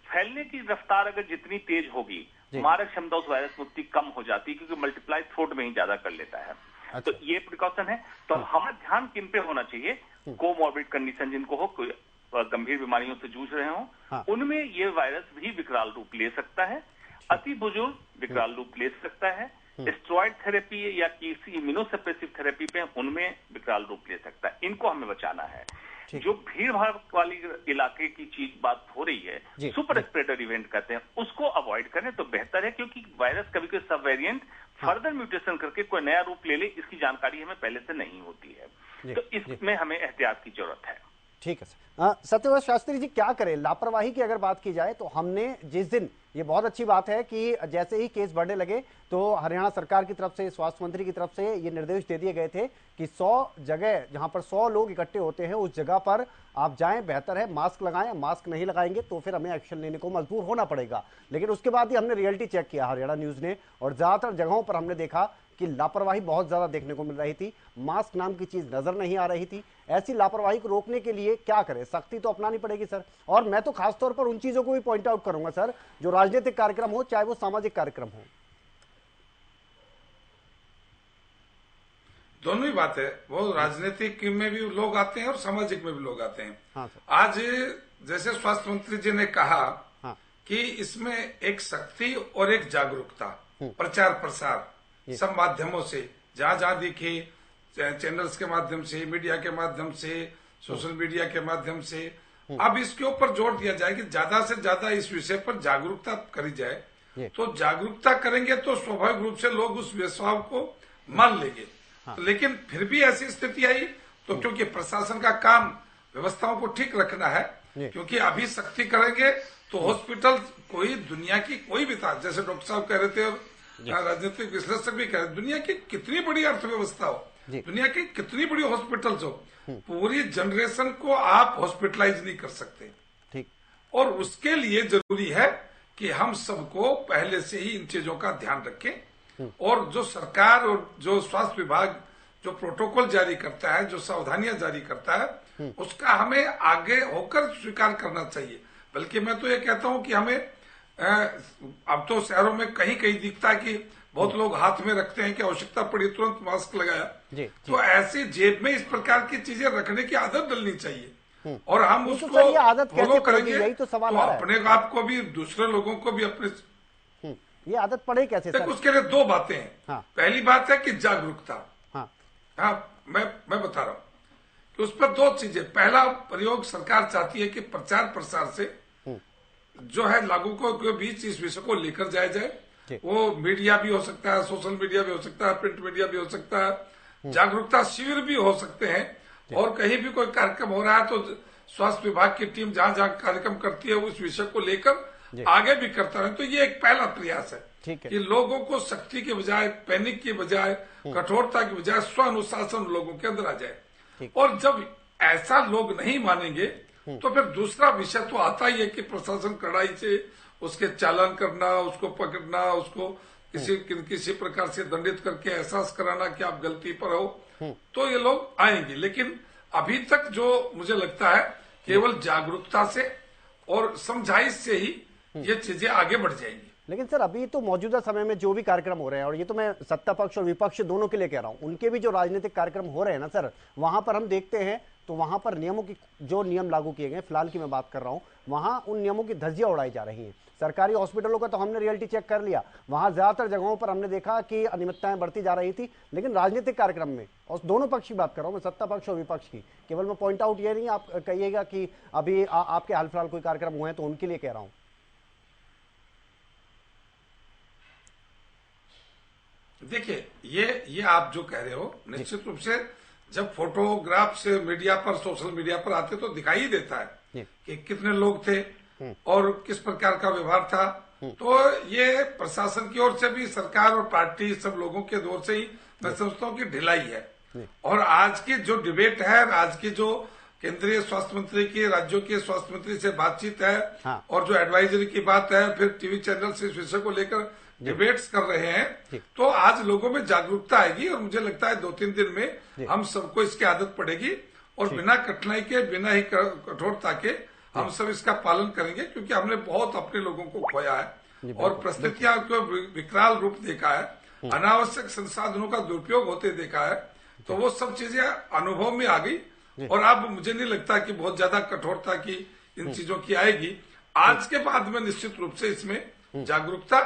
फैलने की रफ्तार अगर जितनी तेज होगी, मारक क्षमता उस वायरस मुक्ति कम हो जाती है, क्योंकि मल्टीप्लाई थ्रोट में ही ज्यादा कर लेता है। अच्छा। तो ये प्रिकॉशन है। तो हमारा ध्यान किन पे होना चाहिए? कोमॉर्बिड कंडीशन जिनको हो, कोई गंभीर बीमारियों से जूझ रहे हो, हाँ। उनमें ये वायरस भी विकराल रूप ले सकता है। अति बुजुर्ग विकराल रूप ले सकता है। स्टेरॉइड थेरेपी या किसी इम्यूनोसप्रेसिव थेरेपी पे उनमें विकराल रूप ले सकता है। इनको हमें बचाना है। जो भीड़ भाड़ वाली इलाके की चीज बात हो रही है, सुपर स्प्रेडर इवेंट कहते हैं, उसको अवॉइड करें तो बेहतर है, क्योंकि वायरस कभी कोई सब वेरिएंट फर्दर म्यूटेशन करके कोई नया रूप ले ले, इसकी जानकारी हमें पहले से नहीं होती है। तो इसमें हमें एहतियात की जरूरत है। ठीक है सर। सत्यव्रत शास्त्री जी, क्या करें? लापरवाही की अगर बात की जाए तो हमने जिस दिन, ये बहुत अच्छी बात है कि जैसे ही केस बढ़ने लगे तो हरियाणा सरकार की तरफ से, स्वास्थ्य मंत्री की तरफ से ये निर्देश दे दिए गए थे कि 100 जगह जहां पर 100 लोग इकट्ठे होते हैं उस जगह पर आप जाएं, बेहतर है मास्क लगाएं, मास्क नहीं लगाएंगे तो फिर हमें एक्शन लेने को मजबूर होना पड़ेगा। लेकिन उसके बाद ही हमने रियलिटी चेक किया हरियाणा न्यूज ने, और ज्यादातर जगहों पर हमने देखा कि लापरवाही बहुत ज्यादा देखने को मिल रही थी, मास्क नाम की चीज नजर नहीं आ रही थी। ऐसी लापरवाही को रोकने के लिए क्या करें? सख्ती तो अपनानी पड़ेगी सर, और मैं तो खासतौर पर उन चीजों को भी पॉइंट आउट करूंगा सर, जो राजनीतिक कार्यक्रम हो चाहे वो सामाजिक कार्यक्रम हो। दोनों ही बात है, वो राजनीतिक में भी लोग आते हैं और सामाजिक में भी लोग आते हैं। हाँ सर। आज जैसे स्वास्थ्य मंत्री जी ने कहा, हाँ, कि इसमें एक सख्ती और एक जागरूकता, प्रचार प्रसार सब माध्यमों से, जहां जहां दिखे, चैनल्स के माध्यम से, मीडिया के माध्यम से, सोशल मीडिया के माध्यम से, अब इसके ऊपर जोर दिया जाए कि ज्यादा से ज्यादा इस विषय पर जागरूकता करी जाए। तो जागरूकता करेंगे तो स्वाभाविक रूप से लोग उस विश्वास को मान लेंगे। हाँ। लेकिन फिर भी ऐसी स्थिति आई तो, क्योंकि प्रशासन का काम व्यवस्थाओं को ठीक रखना है, क्योंकि अभी सख्ती करेंगे तो हॉस्पिटल, कोई दुनिया की कोई भी था, जैसे डॉक्टर साहब कह रहे थे और राजनीतिक विश्लेषक भी कह रहे, दुनिया की कितनी बड़ी अर्थव्यवस्था हो, दुनिया की कितनी बड़ी हॉस्पिटल्स हो, पूरी जनरेशन को आप हॉस्पिटलाइज नहीं कर सकते। ठीक। और उसके लिए जरूरी है कि हम सबको पहले से ही इन चीजों का ध्यान रखें, और जो सरकार और जो स्वास्थ्य विभाग जो प्रोटोकॉल जारी करता है, जो सावधानियां जारी करता है, उसका हमें आगे होकर स्वीकार करना चाहिए। बल्कि मैं तो ये कहता हूं कि हमें अब तो शहरों में कहीं कहीं दिखता है कि बहुत लोग हाथ में रखते हैं कि आवश्यकता पड़ी तुरंत मास्क लगाया। तो ऐसे जेब में इस प्रकार की चीजें रखने की आदत डलनी चाहिए, और हम उसको फॉलो करेंगे तो अपने आप को भी, दूसरे लोगों को भी अपने ये आदत पड़े कैसे? उसके लिए दो बातें हैं। हाँ। पहली बात है कि जागरूकता। हाँ, मैं बता रहा हूँ कि उस पर दो चीजें। पहला प्रयोग सरकार चाहती है कि प्रचार प्रसार से जो है लागुकों के बीच इस विषय को लेकर जाया जाए। वो मीडिया भी हो सकता है, सोशल मीडिया भी हो सकता है, प्रिंट मीडिया भी हो सकता है, जागरूकता शिविर भी हो सकते हैं, और कहीं भी कोई कार्यक्रम हो रहा है तो स्वास्थ्य विभाग की टीम जहां जहां कार्यक्रम करती है उस विषय को लेकर आगे भी करता रहे। तो ये एक पहला प्रयास है कि लोगों को सख्ती के बजाय, पैनिक के बजाय, कठोरता के बजाय स्वानुशासन लोगों के अंदर आ जाए। और जब ऐसा लोग नहीं मानेंगे तो फिर दूसरा विषय तो आता ही है कि प्रशासन कड़ाई से उसके चालान करना, उसको पकड़ना, उसको किसी प्रकार से दंडित करके एहसास कराना कि आप गलती पर हो, तो ये लोग आएंगे। लेकिन अभी तक जो मुझे लगता है केवल जागरूकता से और समझाइश से ही ये चीजें आगे बढ़ जाएंगी। लेकिन सर अभी तो मौजूदा समय में जो भी कार्यक्रम हो रहे हैं, और ये तो मैं सत्ता पक्ष और विपक्ष दोनों के लिए कह रहा हूं, उनके भी जो राजनीतिक कार्यक्रम हो रहे हैं ना सर, वहां पर हम देखते हैं तो वहां पर नियमों की जो नियम लागू किए गए, फिलहाल की मैं बात कर रहा हूं, वहां उन नियमों की धज्जियां उड़ाई जा रही हैं। सरकारी हॉस्पिटलों का तो हमने रियलिटी चेक कर लिया, वहां ज्यादातर जगहों पर हमने देखा कि अनियमितताएं बढ़ती जा रही थी। लेकिन राजनीतिक कार्यक्रम में, और दोनों पक्ष की बात कर रहा हूं मैं, सत्ता पक्ष और विपक्ष की, केवल मैं पॉइंट आउट ये नहीं आप कहिएगा कि अभी आपके हाल फिलहाल कोई कार्यक्रम हुए हैं तो उनके लिए कह रहा हूं। देखिए, ये आप जो कह रहे हो निश्चित रूप से जब फोटोग्राफ से मीडिया पर, सोशल मीडिया पर आते तो दिखाई ही देता है कि कितने लोग थे और किस प्रकार का व्यवहार था। तो ये प्रशासन की ओर से भी, सरकार और पार्टी सब लोगों के दौर से ही मैं समझता हूँ कि ढिलाई है। और आज की जो डिबेट है, आज की जो केंद्रीय स्वास्थ्य मंत्री की राज्यों के स्वास्थ्य मंत्री से बातचीत है, और जो एडवाइजरी की बात है, फिर टीवी चैनल से इस विषय को लेकर डिबेट्स कर रहे हैं, तो आज लोगों में जागरूकता आएगी और मुझे लगता है 2-3 दिन में हम सबको इसकी आदत पड़ेगी और बिना कठिनाई के, बिना ही कठोरता के हम सब इसका पालन करेंगे, क्योंकि हमने बहुत अपने लोगों को खोया है और परिस्थितियां को विकराल रूप देखा है, अनावश्यक संसाधनों का दुरुपयोग होते देखा है। तो वो सब चीजें अनुभव में आ गई और अब मुझे नहीं लगता कि बहुत ज्यादा कठोरता की इन चीजों की आएगी। आज के बाद में निश्चित रूप से इसमें जागरूकता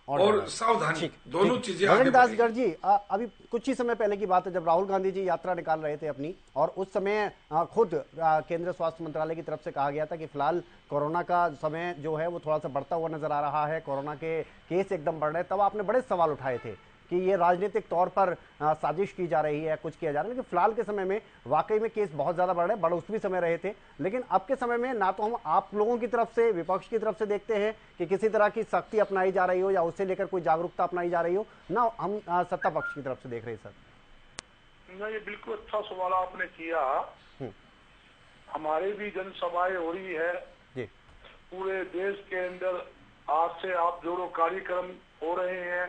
और सावधानी दोनों चीजें आगे दास गढ़ जी, अभी कुछ ही समय पहले की बात है जब राहुल गांधी जी यात्रा निकाल रहे थे अपनी, और उस समय खुद केंद्रीय स्वास्थ्य मंत्रालय की तरफ से कहा गया था कि फिलहाल कोरोना का समय जो है वो थोड़ा सा बढ़ता हुआ नजर आ रहा है, कोरोना के केस एकदम बढ़ रहे हैं। तब आपने बड़े सवाल उठाए थे कि ये राजनीतिक तौर पर साजिश की जा रही है, कुछ किया जा रहा है। लेकिन फिलहाल के समय में वाकई में केस बहुत ज्यादा बढ़ रहे हैं, बढ़ उस भी समय रहे थे। लेकिन अब के समय में ना तो हम आप लोगों की तरफ से, विपक्ष की तरफ से देखते हैं कि किसी तरह की सख्ती अपनाई जा रही हो या उससे लेकर कोई जागरूकता अपनाई जा रही हो, ना हम सत्ता पक्ष की तरफ से देख रहे हैं। सर नहीं, ये बिल्कुल अच्छा सवाल आपने किया। हमारे भी जनसभाएं हो रही है पूरे देश के अंदर। आज से आप जोड़ो कार्यक्रम हो रहे हैं।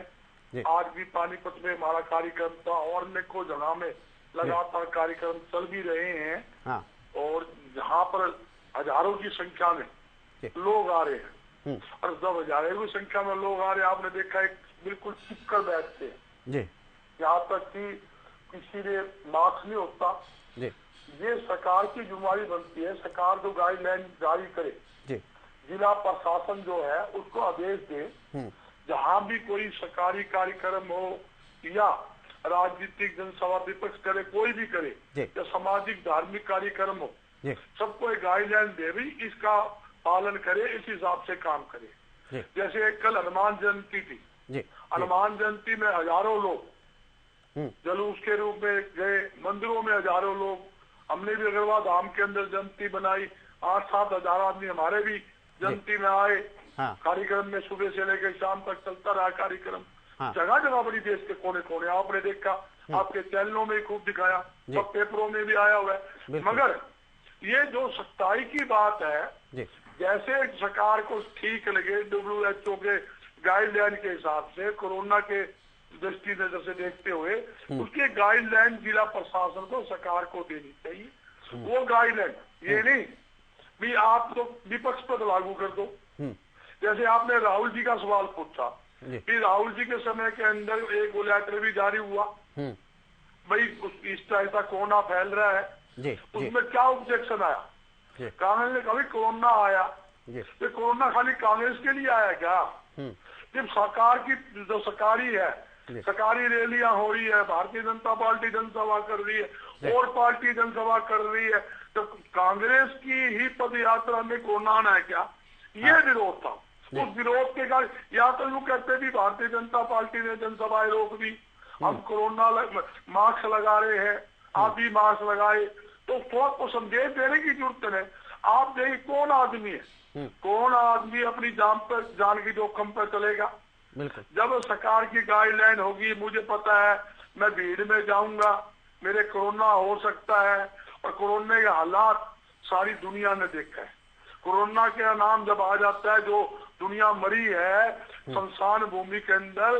आज भी पानीपत में हमारा कार्यक्रम था और अनेकों जगह में लगातार कार्यक्रम चल भी रहे हैं। और जहाँ पर हजारों की संख्या में लोग आ रहे हैं, और जब हजारों की संख्या में लोग आ रहे हैं, आपने देखा है बिल्कुल चुप कर बैठते हैं, यहाँ तक कि किसी ने मास्क नहीं होता। ये सरकार की जिम्मेदारी बनती है, सरकार जो गाइडलाइन जारी करे, जिला प्रशासन जो है उसको आदेश दे, जहाँ भी कोई सरकारी कार्यक्रम हो या राजनीतिक जनसभा विपक्ष करे, कोई भी करे, या सामाजिक धार्मिक कार्यक्रम हो, सबको एक गाइडलाइन दे, भी इसका पालन करे, इस हिसाब से काम करे। जैसे कल हनुमान जयंती थी, हनुमान जयंती में हजारों लोग जुलूस के रूप में गए, मंदिरों में हजारों लोग। हमने भी अग्रवाल धाम के अंदर जयंती बनाई, 8-7 हजार आदमी हमारे भी जयंती में आए। कार्यक्रम में सुबह से लेकर शाम तक चलता रहा कार्यक्रम। जगह जगह बड़ी देश के कोने कोने आपने देखा, आपके चैनलों में खूब दिखाया, सब पेपरों में भी आया हुआ है। मगर ये जो सच्चाई की बात है, जैसे सरकार को ठीक लगे WHO के गाइडलाइन के हिसाब से, कोरोना के दृष्टि नजर से देखते हुए, उसकी गाइडलाइन जिला प्रशासन को, सरकार को देनी चाहिए। वो गाइडलाइन ये नहीं भी आप तो विपक्ष पर लागू कर दो। जैसे आपने राहुल जी का सवाल पूछा कि राहुल जी के समय के अंदर एक लेटर भी जारी हुआ, भाई इस तरह का कोरोना फैल रहा है, उसमें क्या ऑब्जेक्शन आया? कांग्रेस ने कभी कोरोना आया, तो कोरोना खाली कांग्रेस के लिए आया क्या? जब सरकार की जो सरकारी है, सरकारी रैलियां हो रही है, भारतीय जनता पार्टी जनसभा कर रही है और पार्टी जनसभा कर रही है, तो कांग्रेस की ही पद यात्रा में कोरोना आना है क्या? ये विरोध था। उस विरोध के कारण या तो यूँ कहते भी भारतीय जनता पार्टी ने जनसभाएं रोक दी, हम कोरोना मास्क लगा रहे हैं, आप भी मास्क लगाए, तो फौज को संदेश देने की जरूरत है। आप देखिए कौन आदमी है, कौन आदमी अपनी जान की जोखिम पर चलेगा? जब सरकार की गाइडलाइन होगी, मुझे पता है मैं भीड़ में जाऊंगा, मेरे कोरोना हो सकता है, और कोरोना के हालात सारी दुनिया ने देखा है। कोरोना का नाम जब आ जाता है, जो दुनिया मरी है शमशान भूमि के अंदर,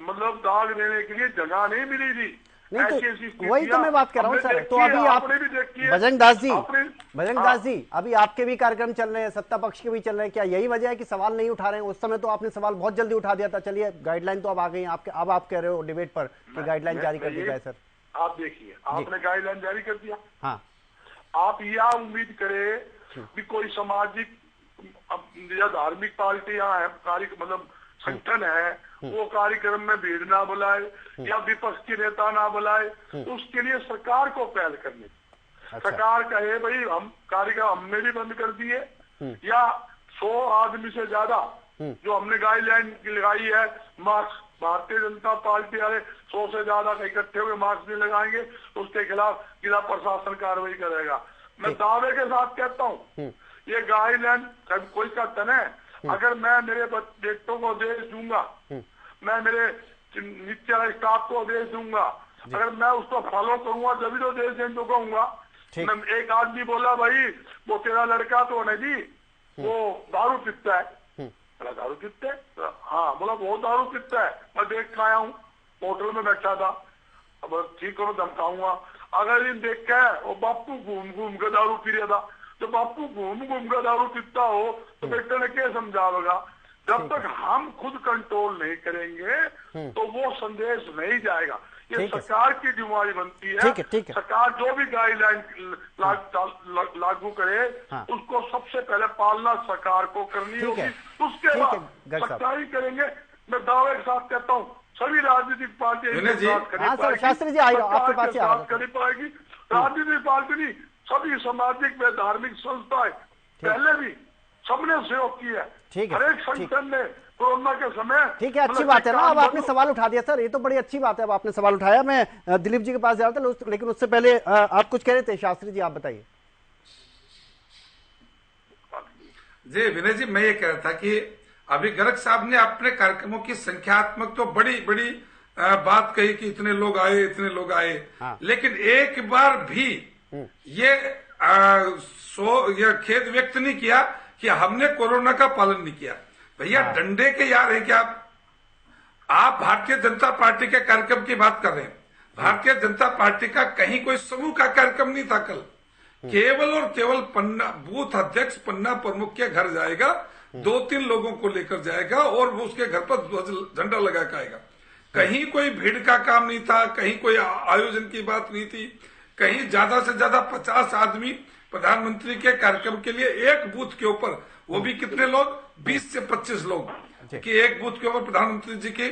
मतलब दाग देने के लिए जगह नहीं मिली थी। नहीं तो वही तो मैं बात कर रहा हूँ सर। तो अभी आप बजरंग दास जी अभी आपके भी कार्यक्रम चल रहे हैं, सत्ता पक्ष के भी चल रहे हैं, क्या यही वजह है कि सवाल नहीं उठा रहे हैं? उस समय तो आपने सवाल बहुत जल्दी उठा दिया था। चलिए गाइडलाइन तो अब आ गई, आपके अब आप कह रहे हो डिबेट पर कि गाइडलाइन जारी कर दी जाए। सर आप देखिए, आपने गाइडलाइन जारी कर दिया। हाँ, आप यह उम्मीद करें कि कोई सामाजिक या धार्मिक पार्टियां है, मतलब संगठन है, वो कार्यक्रम में भीड़ ना बुलाए या विपक्ष के नेता ना बुलाए, तो उसके लिए सरकार को पहल करनी। सरकार कहे भाई हम कार्यक्रम हमने भी बंद कर दिए, या 100 आदमी से ज्यादा जो हमने गाइडलाइन लगाई है, मास्क भारतीय जनता पार्टी वाले 100 से ज्यादा इकट्ठे हुए मास्क नहीं लगाएंगे तो उसके खिलाफ जिला प्रशासन कार्रवाई करेगा। मैं दावे के साथ कहता हूँ ये गाइडलाइन कोई का तन है। अगर मैं मेरे बेटों को आदेश दूंगा, मैं मेरे नीचे वाले स्टाफ को आदेश दूंगा, अगर मैं उसको फॉलो करूंगा तभी तो देश देने को कहूंगा। एक आदमी बोला भाई वो तेरा लड़का तो नहीं जी वो दारू पीता है। बोला दारू पीता है? हाँ। बोला वो दारू पीता है, मैं देख के आया हूँ, होटल में बैठा था। अब ठीक करो धमकाऊंगा। अगर इन देख के वो बापू घूम घूम के दारू पी रहा था, तो बापू घूम घूम के दारू पीता हो तो बेटे ने क्या समझावेगा? जब तक हम खुद कंट्रोल नहीं करेंगे तो वो संदेश नहीं जाएगा। ये सरकार की जिम्मेदारी बनती है। सरकार जो भी गाइडलाइन लागू करे उसको सबसे पहले पालना सरकार को करनी होगी, उसके बाद सरकारी करेंगे। मैं दावे के साथ कहता हूँ सभी राजनीतिक पार्टियां शास्त्री जी आपके पास कर पाएगी। राजनीतिक पार्टी नहीं, सभी सामाजिक व धार्मिक संस्थाएं पहले भी सबने सहयोग किया है। हर एक संगठन ने कोरोना के समय। ठीक है, अच्छी बात है ना। अब आपने सवाल उठा दिया सर, ये तो बड़ी अच्छी बात है। अब आपने सवाल उठाया। मैं दिलीप जी के पास जा रहा था, लेकिन उससे पहले आप कुछ कह रहे थे। शास्त्री जी आप बताइए। जी विनय जी, मैं ये कह रहा था कि अभी गर्ग साहब ने अपने कार्यक्रमों की संख्यात्मक तो बड़ी बड़ी बात कही कि इतने लोग आए, इतने लोग आए। हाँ। लेकिन एक बार भी ये खेद व्यक्त नहीं किया कि हमने कोरोना का पालन नहीं किया। भैया हाँ। डंडे के यार हैं क्या आप? भारतीय जनता पार्टी के कार्यक्रम की बात कर रहे हैं। भारतीय जनता पार्टी का कहीं कोई समूह का कार्यक्रम नहीं था कल। केवल और केवल पन्ना बूथ अध्यक्ष पन्ना प्रमुख के घर जाएगा, 2-3 लोगों को लेकर जाएगा और वो उसके घर पर झंडा लगा के आएगा। कहीं कोई भीड़ का काम नहीं था, कहीं कोई आयोजन की बात नहीं थी। कहीं ज्यादा से ज्यादा 50 आदमी प्रधानमंत्री के कार्यक्रम के लिए एक बूथ के ऊपर, वो भी कितने लोग, 20 से 25 लोग कि एक बूथ के ऊपर प्रधानमंत्री जी की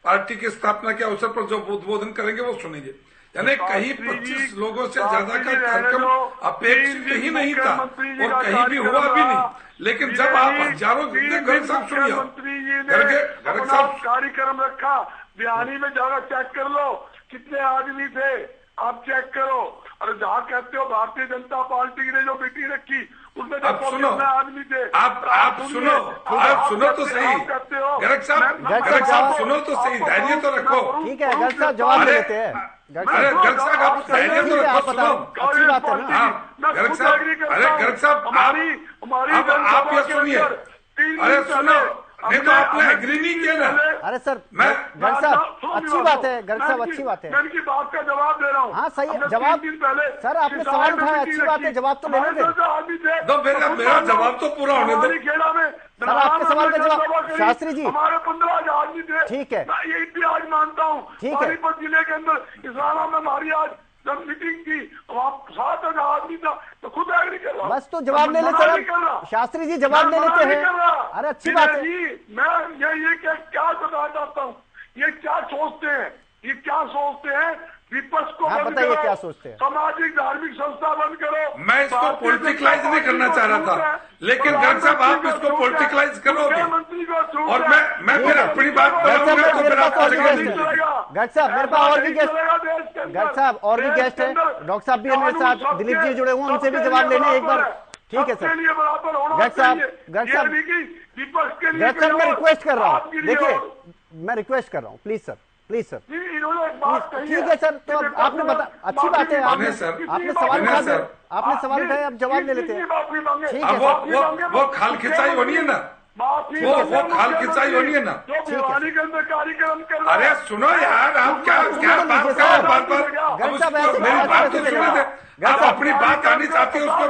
पार्टी की स्थापना के अवसर पर जो उद्बोधन करेंगे वो सुनेंगे। यानी कहीं 25 लोगों से ज्यादा का कार्यक्रम अपेक्षित ही नहीं था और कहीं भी हुआ भी नहीं। लेकिन जब आप हजारों गर्ग साहब सुनिए, गर्ग साहब कार्यक्रम रखा, बिहारी में जाकर चेक कर लो कितने आदमी थे, आप चेक करो। और जहाँ कहते हो भारतीय जनता पार्टी ने जो मीटिंग रखी उसमें देखो कितने आदमी थे। आप सुनो तो सही। गर्ग साहब सुनो तो सही, धैर्य तो रखो। ठीक है गर्ग साहब जवाब दे देते हैं। अरे गर्ग साहब आप धैर्य तो रखो, सुनो। अच्छी बात है ना। गर्ग साहब आप ये सुनिए। अरे सुनो, नहीं तो आपने एग्री नहीं किया ना। अरे सर गर्ग साहब अच्छी बात है, गर्ग साहब अच्छी बात है। मैं इनकी बात का जवाब दे रहा हूँ। हाँ सही जवाब। सर आपने सवाल उठाया, अच्छी बात है, जवाब तो लेने दे। मेरा जवाब तो पूरा होने दो। खेड़ा में सर आपके सवाल का जवाब शास्त्री जी। हमारे 15 आदमी थे। ठीक है, मैं ये भी आज मानता हूँ। ठीक है, पानीपत जिले के अंदर इस्लामा में हमारी आज जब मीटिंग की वहाँ 7,000 आदमी था तो खुद एग्री कर रहा। बस तो जवाब ले लेते हैं शास्त्री जी, जवाब ले लेते हैं। अरे अच्छी बात है। मैं ये क्या बताना चाहता हूँ, ये क्या सोचते हैं, ये क्या सोचते हैं विपक्ष को बंद करो, क्या सोचते हैं, सामाजिक धार्मिक संस्था बंद करो। मैं इसको पॉलिटिकलाइज नहीं करना चाह रहा था, लेकिन गर्ग साहब आप इसको पॉलिटिकलाइज करोगे और मैं फिर अपनी बात करूंगा तो फिर आपको गर्ग साहब मेरे पास और भी गेस्ट, गर्ग साहब और भी गेस्ट है, डॉक्टर साहब भी है मेरे साथ, दिलीप जी जुड़े हुए, उनसे भी जवाब लेने एक बार। ठीक है सर, गर्ग साहब मैं रिक्वेस्ट कर रहा हूँ, देखिए मैं रिक्वेस्ट कर रहा हूँ, प्लीज सर प्लीज सर। इन्होंने एक बात कही ठीक है सर, तो आपने बता, अच्छी बात है, आपने सवाल उठा दिया, आपने सवाल उठाया, अब जवाब ले लेते हैं। ठीक है, वो खाल खिंचाई होनी है ना, वो खाल खिंचाई होनी है ना। कार्यक्रम कर, अरे सुनो यार, आप क्या बात कर रहे हैं मेरी बात तो सुनो दे। आप अपनी बात आनी चाहते हैं उसको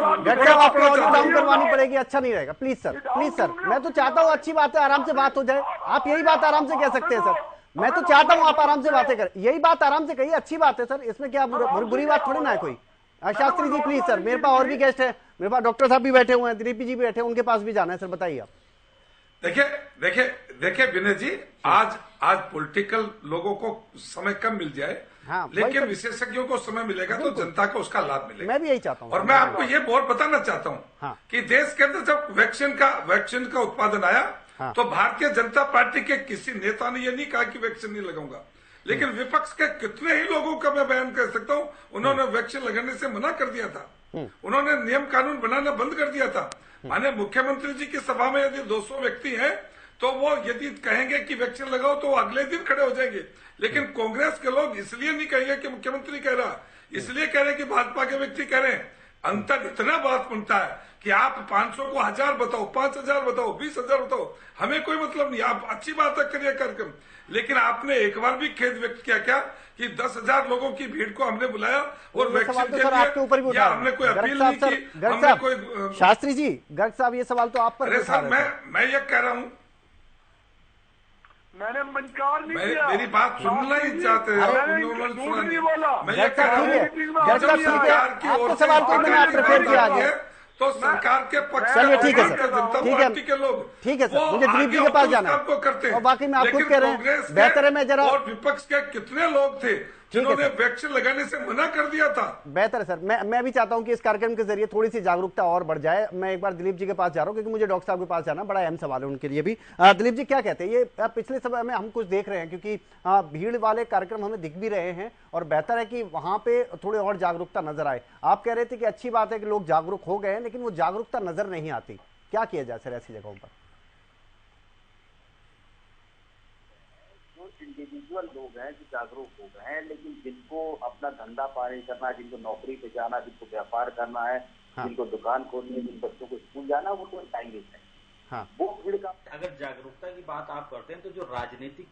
काम करवानी पड़ेगी, अच्छा नहीं रहेगा। प्लीज सर, प्लीज सर, मैं तो चाहता हूँ अच्छी बात है, आराम से बात हो जाए। आप यही बात आराम से कह सकते हैं सर, मैं तो चाहता हूँ आप आराम से बातें करें, यही बात आराम से कहिए, अच्छी बात है सर, इसमें क्या बुरी बात थोड़ी ना है कोई। शास्त्री जी प्लीज सर, मेरे पास और भी गेस्ट है, मेरे पास डॉक्टर साहब भी बैठे हुए हैं, दिलीप जी भी बैठे हैं, उनके पास भी जाना है सर, बताइए आप। देखिए विनय जी, आज पॉलिटिकल लोगों को समय कम मिल जाए, हाँ, लेकिन विशेषज्ञों को समय मिलेगा तो जनता को उसका लाभ मिलेगा। मैं भी यही चाहता हूँ और मैं आपको ये बहुत बताना चाहता हूँ हाँ। कि देश के अंदर जब वैक्सीन का उत्पादन आया हाँ। तो भारतीय जनता पार्टी के किसी नेता ने ये नहीं कहा कि वैक्सीन नहीं लगाऊंगा, लेकिन विपक्ष के कितने ही लोगों का मैं बयान कर सकता हूँ, उन्होंने वैक्सीन लगाने से मना कर दिया था, उन्होंने नियम कानून बनाना बंद कर दिया था। माने मुख्यमंत्री जी की सभा में यदि 200 व्यक्ति हैं तो वो यदि कहेंगे कि वैक्सीन लगाओ तो वो अगले दिन खड़े हो जाएंगे, लेकिन कांग्रेस के लोग इसलिए नहीं कहेंगे कि मुख्यमंत्री कह रहा, इसलिए कह रहे कि भाजपा के व्यक्ति कह रहे हैं। अंतर इतना बात बनता है कि आप 500 को 1000 बताओ, 5000 बताओ, 20,000 बताओ, हमें कोई मतलब नहीं, आप अच्छी बात करिए कार्यक्रम, लेकिन आपने एक बार भी खेद व्यक्त किया क्या कि 10,000 लोगों की भीड़ को हमने बुलाया और वैक्सीन के लिए आपके ऊपर भी उठा, हमने कोई अपील नहीं की, हमने कोई। शास्त्री जी, गर्ग साहब, ये सवाल तो आप पर। अरे सर, मैं ये कह रहा हूँ, मैंने मनकार नहीं किया, मेरी बात सुनना ही चाहते हैं, नहीं बोला। मैं ये कह रहा हूँ आपके सवाल को मैंने प्रिपेयर किया गया तो सरकार के पक्ष, चलिए ठीक है सर, जनता ठीक पार्टी के लोग, ठीक है सर, मुझे दिलीप जी के पास जाना है करते हैं, और बाकी में आप खुद कह रहे हैं बेहतर है मैं जरा, और विपक्ष के कितने लोग थे जिन्होंने वैक्सीन लगाने से मना कर दिया था। बेहतर है सर, मैं भी चाहता हूं कि इस कार्यक्रम के जरिए थोड़ी सी जागरूकता और बढ़ जाए। मैं एक बार दिलीप जी के पास जा रहा हूं क्योंकि मुझे डॉक्टर साहब के पास जाना, बड़ा अहम सवाल है उनके लिए भी। दिलीप जी क्या कहते हैं, ये पिछले समय में हम कुछ देख रहे हैं क्योंकि भीड़ वाले कार्यक्रम हमें दिख भी रहे हैं और बेहतर है कि वहां पे थोड़ी और जागरूकता नजर आए। आप कह रहे थे कि अच्छी बात है कि लोग जागरूक हो गए हैं, लेकिन वो जागरूकता नजर नहीं आती, क्या किया जाए सर ऐसी जगहों पर? इंडिविजुअल लोग हैं जो जागरूक हो गए हैं, लेकिन जिनको अपना धंधा पानी करना है, जिनको नौकरी पे जाना, जिनको व्यापार करना है, जिनको दुकान खोलनी है, जिन बच्चों को स्कूल जाना, वो तो टाइम है। वो भीड़ का, अगर जागरूकता की बात आप करते हैं तो जो राजनीतिक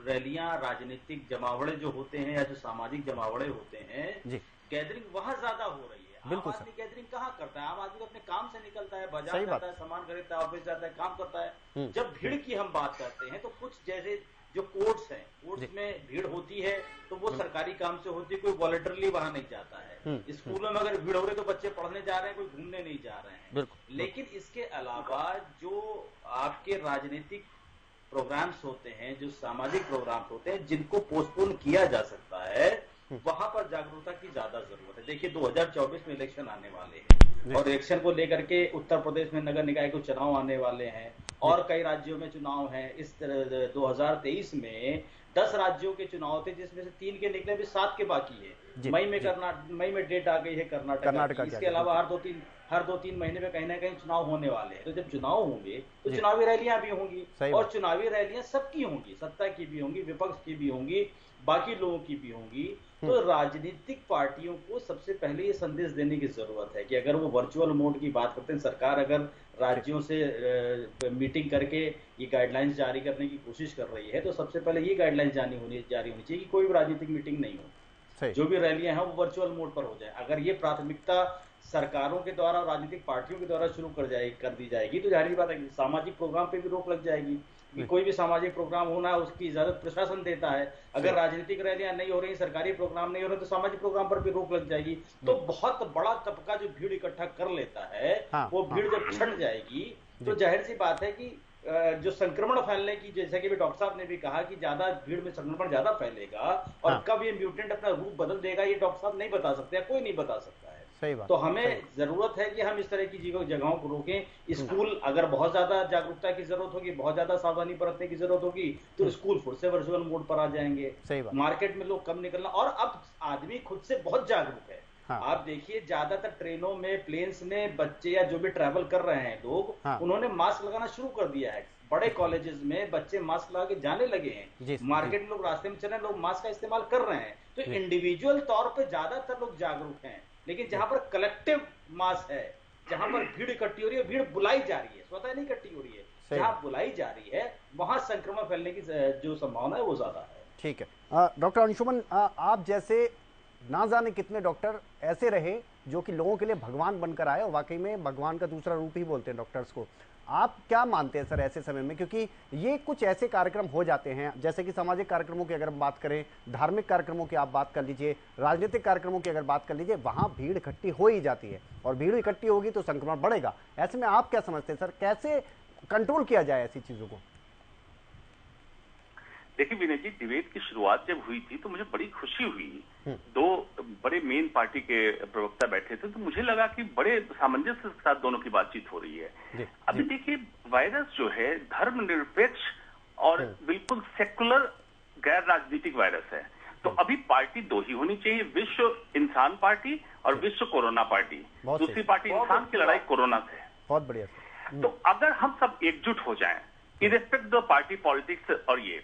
रैलियां, राजनीतिक जमावड़े जो होते हैं या जो सामाजिक जमावड़े होते हैं, गैदरिंग वहां ज्यादा हो रही है। आम आदमी गैदरिंग कहाँ करता है? आम आदमी अपने काम से निकलता है, बाजार जाता है, सामान खरीदता है, ऑफिस जाता है, काम करता है। जब भीड़ की हम बात करते हैं तो कुछ जैसे जो कोर्ट्स हैं, कोर्ट्स में भीड़ होती है तो वो सरकारी काम से होती है, कोई वॉलंटरली वहां नहीं जाता है। स्कूलों में अगर भीड़ हो रही है तो बच्चे पढ़ने जा रहे हैं, कोई घूमने नहीं जा रहे हैं। लेकिन इसके अलावा जो आपके राजनीतिक प्रोग्राम्स होते हैं, जो सामाजिक प्रोग्राम्स होते हैं, जिनको पोस्टपोन किया जा सकता है, वहां पर जागरूकता की ज्यादा जरूरत है। देखिए 2024 में इलेक्शन आने वाले हैं और इलेक्शन को लेकर के उत्तर प्रदेश में नगर निकाय के चुनाव आने वाले हैं और कई राज्यों में चुनाव हैं। इस 2023 में 10 राज्यों के चुनाव थे, जिसमें से 3 के निकले, भी 7 के बाकी है। मई में डेट आ गई है कर्नाटक। इसके अलावा हर 2-3 महीने में कहीं ना कहीं चुनाव होने वाले हैं। तो जब चुनाव होंगे तो चुनावी रैलियां भी होंगी और चुनावी रैलियां सबकी होंगी, सत्ता की भी होंगी, विपक्ष की भी होंगी, बाकी लोगों की भी होंगी। तो राजनीतिक पार्टियों को सबसे पहले ये संदेश देने की जरूरत है कि अगर वो वर्चुअल मोड की बात करते हैं, सरकार अगर राज्यों से मीटिंग करके ये गाइडलाइंस जारी करने की कोशिश कर रही है, तो सबसे पहले ये गाइडलाइंस जारी होनी चाहिए कि कोई भी राजनीतिक मीटिंग नहीं हो, जो भी रैलियां हैं वो वर्चुअल मोड पर हो जाए। अगर ये प्राथमिकता सरकारों के द्वारा, राजनीतिक पार्टियों के द्वारा शुरू कर दी जाएगी तो जाहिर बात है कि सामाजिक प्रोग्राम पे भी रोक लग जाएगी कि कोई भी सामाजिक प्रोग्राम होना है उसकी इजाजत प्रशासन देता है। अगर राजनीतिक रैलियां नहीं हो रही, सरकारी प्रोग्राम नहीं हो रहे, तो सामाजिक प्रोग्राम पर भी रोक लग जाएगी। तो बहुत बड़ा तबका जो भीड़ इकट्ठा कर लेता है, वो भीड़ जब छट जाएगी तो जाहिर सी बात है कि जो संक्रमण फैलने की, जैसे कि डॉक्टर साहब ने भी कहा कि ज्यादा भीड़ में संक्रमण ज्यादा फैलेगा और कब ये म्यूटेंट अपना रूप बदल देगा ये डॉक्टर साहब नहीं बता सकते, कोई नहीं बता सकता है। तो हमें जरूरत है कि हम इस तरह की जगहों को रोकें। स्कूल, अगर बहुत ज्यादा जागरूकता की जरूरत होगी, बहुत ज्यादा सावधानी बरतने की जरूरत होगी, तो स्कूल फिर से वर्चुअल मोड पर आ जाएंगे। मार्केट में लोग कम निकलना, और अब आदमी खुद से बहुत जागरूक है। आप देखिए ज्यादातर ट्रेनों में, प्लेन्स में बच्चे या जो भी ट्रैवल कर रहे हैं लोग, उन्होंने मास्क लगाना शुरू कर दिया है। बड़े कॉलेजेस में बच्चे मास्क लगा के जाने लगे हैं, मार्केट में लोग रास्ते में चल रहे हैं, लोग मास्क का इस्तेमाल कर रहे हैं। तो इंडिविजुअल तौर पे ज्यादातर लोग जागरूक हैं, लेकिन जहां पर कलेक्टिव मास है, जहां पर भीड़ इकट्ठी हो रही है, भीड़ बुलाई जा रही है, स्वतः नहीं इकट्ठी हो रही है, जहां बुलाई जा रही है वहां संक्रमण फैलने की जो संभावना है वो ज्यादा है। ठीक है। डॉक्टर अंशुमन, आप जैसे ना जाने कितने डॉक्टर ऐसे रहे जो कि लोगों के लिए भगवान बनकर आए, और वाकई में भगवान का दूसरा रूप ही बोलते हैं डॉक्टर्स को। आप क्या मानते हैं सर ऐसे समय में, क्योंकि ये कुछ ऐसे कार्यक्रम हो जाते हैं, जैसे कि सामाजिक कार्यक्रमों की अगर हम बात करें, धार्मिक कार्यक्रमों की आप बात कर लीजिए, राजनीतिक कार्यक्रमों की अगर बात कर लीजिए, वहां भीड़ इकट्ठी हो ही जाती है और भीड़ इकट्ठी होगी तो संक्रमण बढ़ेगा। ऐसे में आप क्या समझते हैं सर, कैसे कंट्रोल किया जाए ऐसी चीजों को? देखिए विनय जी, डिबेट की शुरुआत जब हुई थी तो मुझे बड़ी खुशी हुई। दो बड़े मेन पार्टी के प्रवक्ता बैठे थे, तो मुझे लगा कि बड़े सामंजस्य के साथ दोनों की बातचीत हो रही है। अभी देखिए, वायरस जो है धर्मनिरपेक्ष और बिल्कुल सेकुलर गैर राजनीतिक वायरस है। तो अभी पार्टी दो ही होनी चाहिए, विश्व इंसान पार्टी और विश्व कोरोना पार्टी। दूसरी पार्टी इंसान की लड़ाई कोरोना से है। बहुत बढ़िया। तो अगर हम सब एकजुट हो जाएं, इरेस्पेक्ट ऑफ पार्टी पॉलिटिक्स, और ये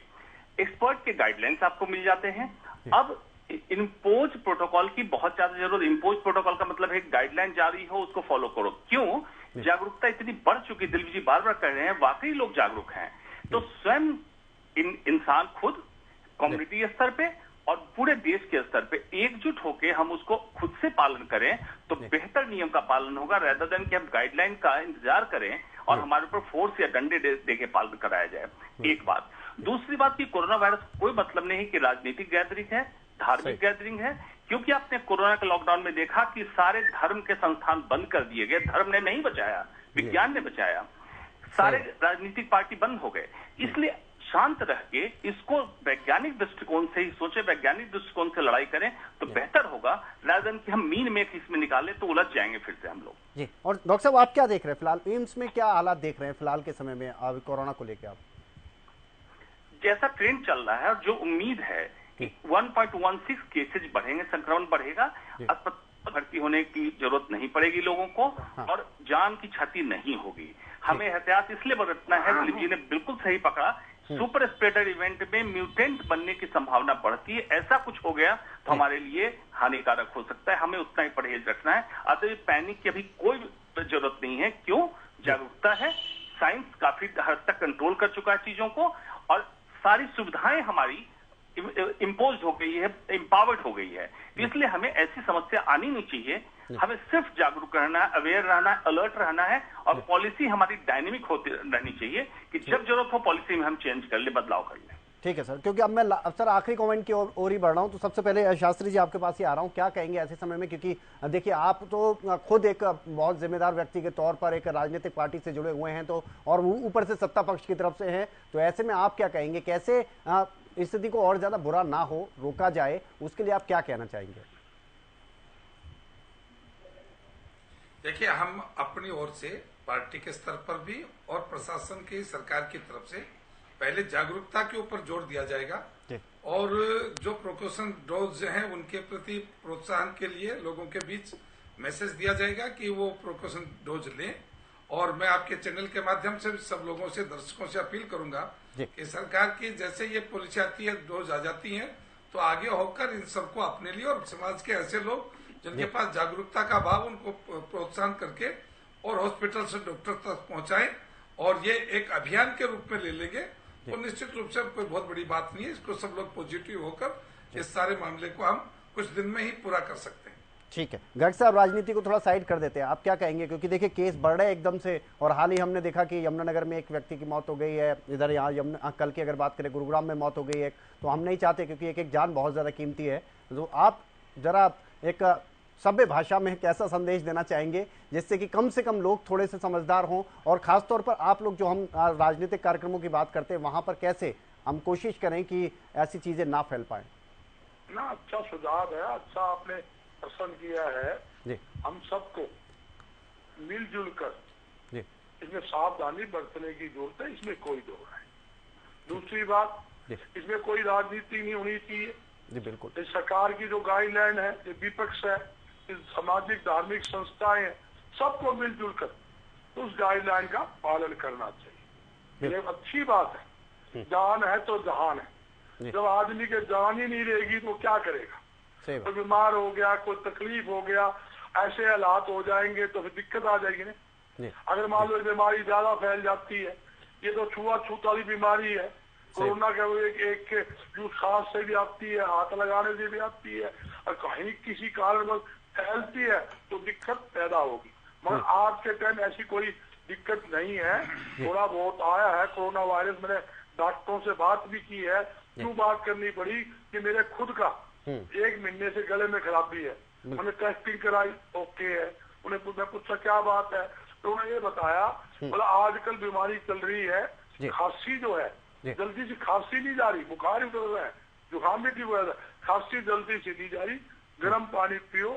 एक्सपर्ट के गाइडलाइंस आपको मिल जाते हैं। अब इम्पोज प्रोटोकॉल की बहुत ज्यादा जरूरत। इम्पोज प्रोटोकॉल का मतलब है गाइडलाइन जारी हो, उसको फॉलो करो। क्यों? जागरूकता इतनी बढ़ चुकी, दिलवी जी बार बार कह रहे हैं, वाकई लोग जागरूक हैं। तो स्वयं इंसान खुद कम्युनिटी स्तर पे और पूरे देश के स्तर पे एकजुट होकर हम उसको खुद से पालन करें तो बेहतर नियम का पालन होगा, रेदर देन कि हम गाइडलाइन का इंतजार करें और हमारे ऊपर फोर्स या डंडे दे के पालन कराया जाए। एक बात। दूसरी बात की कोरोना वायरस कोई मतलब नहीं कि राजनीतिक गैदरिंग है, धार्मिक गैदरिंग है, क्योंकि आपने कोरोना के लॉकडाउन में देखा कि सारे धर्म के संस्थान बंद कर दिए गए। धर्म ने नहीं बचाया, विज्ञान ने बचाया। सारे राजनीतिक पार्टी बंद हो गए। इसलिए शांत रह के इसको वैज्ञानिक दृष्टिकोण से ही सोचे, वैज्ञानिक दृष्टिकोण से लड़ाई करें तो बेहतर होगा, rather than कि हम मीन मेक इसमें निकाले तो उलझ जाएंगे फिर से हम लोग। जी। और डॉक्टर साहब, आप क्या देख रहे हैं फिलहाल एम्स में, क्या हालात देख रहे हैं फिलहाल के समय में कोरोना को लेकर? आप जैसा ट्रेंड चल रहा है और जो उम्मीद है कि 1.16 केसेज बढ़ेंगे, संक्रमण बढ़ेगा, अस्पताल भर्ती होने की जरूरत नहीं पड़ेगी लोगों को, और जान की क्षति नहीं होगी। हमें एहतियात इसलिए बरतना है, दिलीप जी ने बिल्कुल सही पकड़ा, सुपर स्प्रेडर इवेंट में म्यूटेंट बनने की संभावना बढ़ती है। ऐसा कुछ हो गया तो हमारे लिए हानिकारक हो सकता है, हमें उतना ही परहेज रखना है। अतः पैनिक की अभी कोई जरूरत नहीं है। क्यों? जागरूकता है, साइंस काफी हद तक कंट्रोल कर चुका है चीजों को, और सारी सुविधाएं हमारी इम्पोज हो गई है, एम्पावर्ड हो गई है। इसलिए हमें ऐसी समस्या आनी नहीं चाहिए। हमें सिर्फ जागरूक रहना है, अवेयर रहना है, अलर्ट रहना है, और पॉलिसी हमारी डायनेमिक होती रहनी चाहिए कि जब जरूरत हो पॉलिसी में हम चेंज कर ले, बदलाव कर ले। ठीक है सर, क्योंकि अब मैं सर आखिरी कमेंट की ओर ही बढ़ रहा हूं, तो सबसे पहले शास्त्री जी आपके पास ही आ रहा हूं, क्या कहेंगे ऐसे समय में, क्योंकि देखिए आप तो खुद एक बहुत जिम्मेदार व्यक्ति के तौर पर एक राजनीतिक पार्टी से जुड़े हुए हैं, तो और ऊपर से सत्ता पक्ष की तरफ से हैं, तो ऐसे में आप क्या कहेंगे, कैसे स्थिति को और ज्यादा बुरा ना हो, रोका जाए, उसके लिए आप क्या कहना चाहेंगे? देखिए, हम अपनी ओर से पार्टी के स्तर पर भी और प्रशासन की, सरकार की तरफ से पहले जागरूकता के ऊपर जोर दिया जाएगा, और जो प्रिकॉशन डोज हैं उनके प्रति प्रोत्साहन के लिए लोगों के बीच मैसेज दिया जाएगा कि वो प्रिकॉशन डोज लें। और मैं आपके चैनल के माध्यम से सब लोगों से, दर्शकों से अपील करूंगा कि सरकार की जैसे ये पॉलिसी आती है, डोज आ जाती है, तो आगे होकर इन सबको अपने लिए और समाज के ऐसे लोग जिनके पास जागरूकता का भाव, उनको प्रोत्साहन करके और हॉस्पिटल से डॉक्टर तक पहुंचाएं, और ये एक अभियान के रूप में ले लेंगे तो निश्चित रूप से कोई बहुत बड़ी बात नहीं है। इसको सब लोग पॉजिटिव होकर इस सारे मामले को हम कुछ दिन में ही पूरा कर सकते हैं। ठीक है, गर्ग साहब, राजनीति को थोड़ा साइड कर देते हैं, आप क्या कहेंगे, क्योंकि देखिए केस बढ़ रहे हैं एकदम से, और हाल ही हमने देखा कि यमुनानगर में एक व्यक्ति की मौत हो गई है, इधर यहाँ कल की अगर बात करें गुरुग्राम में मौत हो गई है, तो हम नहीं चाहते, क्योंकि एक एक जान बहुत ज्यादा कीमती है। तो आप जरा एक सभ्य भाषा में कैसा संदेश देना चाहेंगे जिससे कि कम से कम लोग थोड़े से समझदार हों, और खासतौर पर आप लोग जो हम राजनीतिक कार्यक्रमों की बात करते हैं वहां पर कैसे हम कोशिश करें कि ऐसी चीजें ना फैल पाए? ना, अच्छा सुझाव है, अच्छा आपने पसंद किया है जी। हम सबको मिलजुल कर इसमें सावधानी बरतने की जरूरत है, इसमें कोई दो है। दूसरी बात, इसमें कोई राजनीति नहीं होनी चाहिए जी। बिल्कुल, इस सरकार की जो गाइडलाइन है, ये विपक्ष है, इस सामाजिक धार्मिक संस्थाएं हैं, सबको मिलजुल कर उस गाइडलाइन का पालन करना चाहिए। ये अच्छी बात है, जान है तो जहान है। जब आदमी के जान ही नहीं रहेगी तो क्या करेगा? तो बीमार हो गया, कोई तकलीफ हो गया, ऐसे हालात हो जाएंगे तो फिर दिक्कत आ जाएगी ना। अगर मान लो बीमारी ज्यादा फैल जाती है, ये तो छुआछूत वाली बीमारी है, कोरोना का एक जो सांस से भी आती है, हाथ लगाने से भी आती है, और कहीं किसी कारणवश फैलती है तो दिक्कत पैदा होगी। मगर आज के टाइम ऐसी कोई दिक्कत नहीं है। थोड़ा बहुत आया है कोरोना वायरस, मैंने डॉक्टरों से बात भी की है। क्यों बात करनी पड़ी कि मेरे खुद का 1 महीने से गले में खराबी है, मैंने टेस्टिंग कराई, ओके है। उन्हें मैं पूछा क्या बात है, तो उन्होंने ये बताया बोला आजकल बीमारी चल रही है, खांसी जो है जल्दी से खांसी नहीं जा रही, बुखार ही उतर रहा है, जुकाम भी ठीक हो रहा है, खांसी जल्दी से नहीं जा रही, गर्म पानी पियो,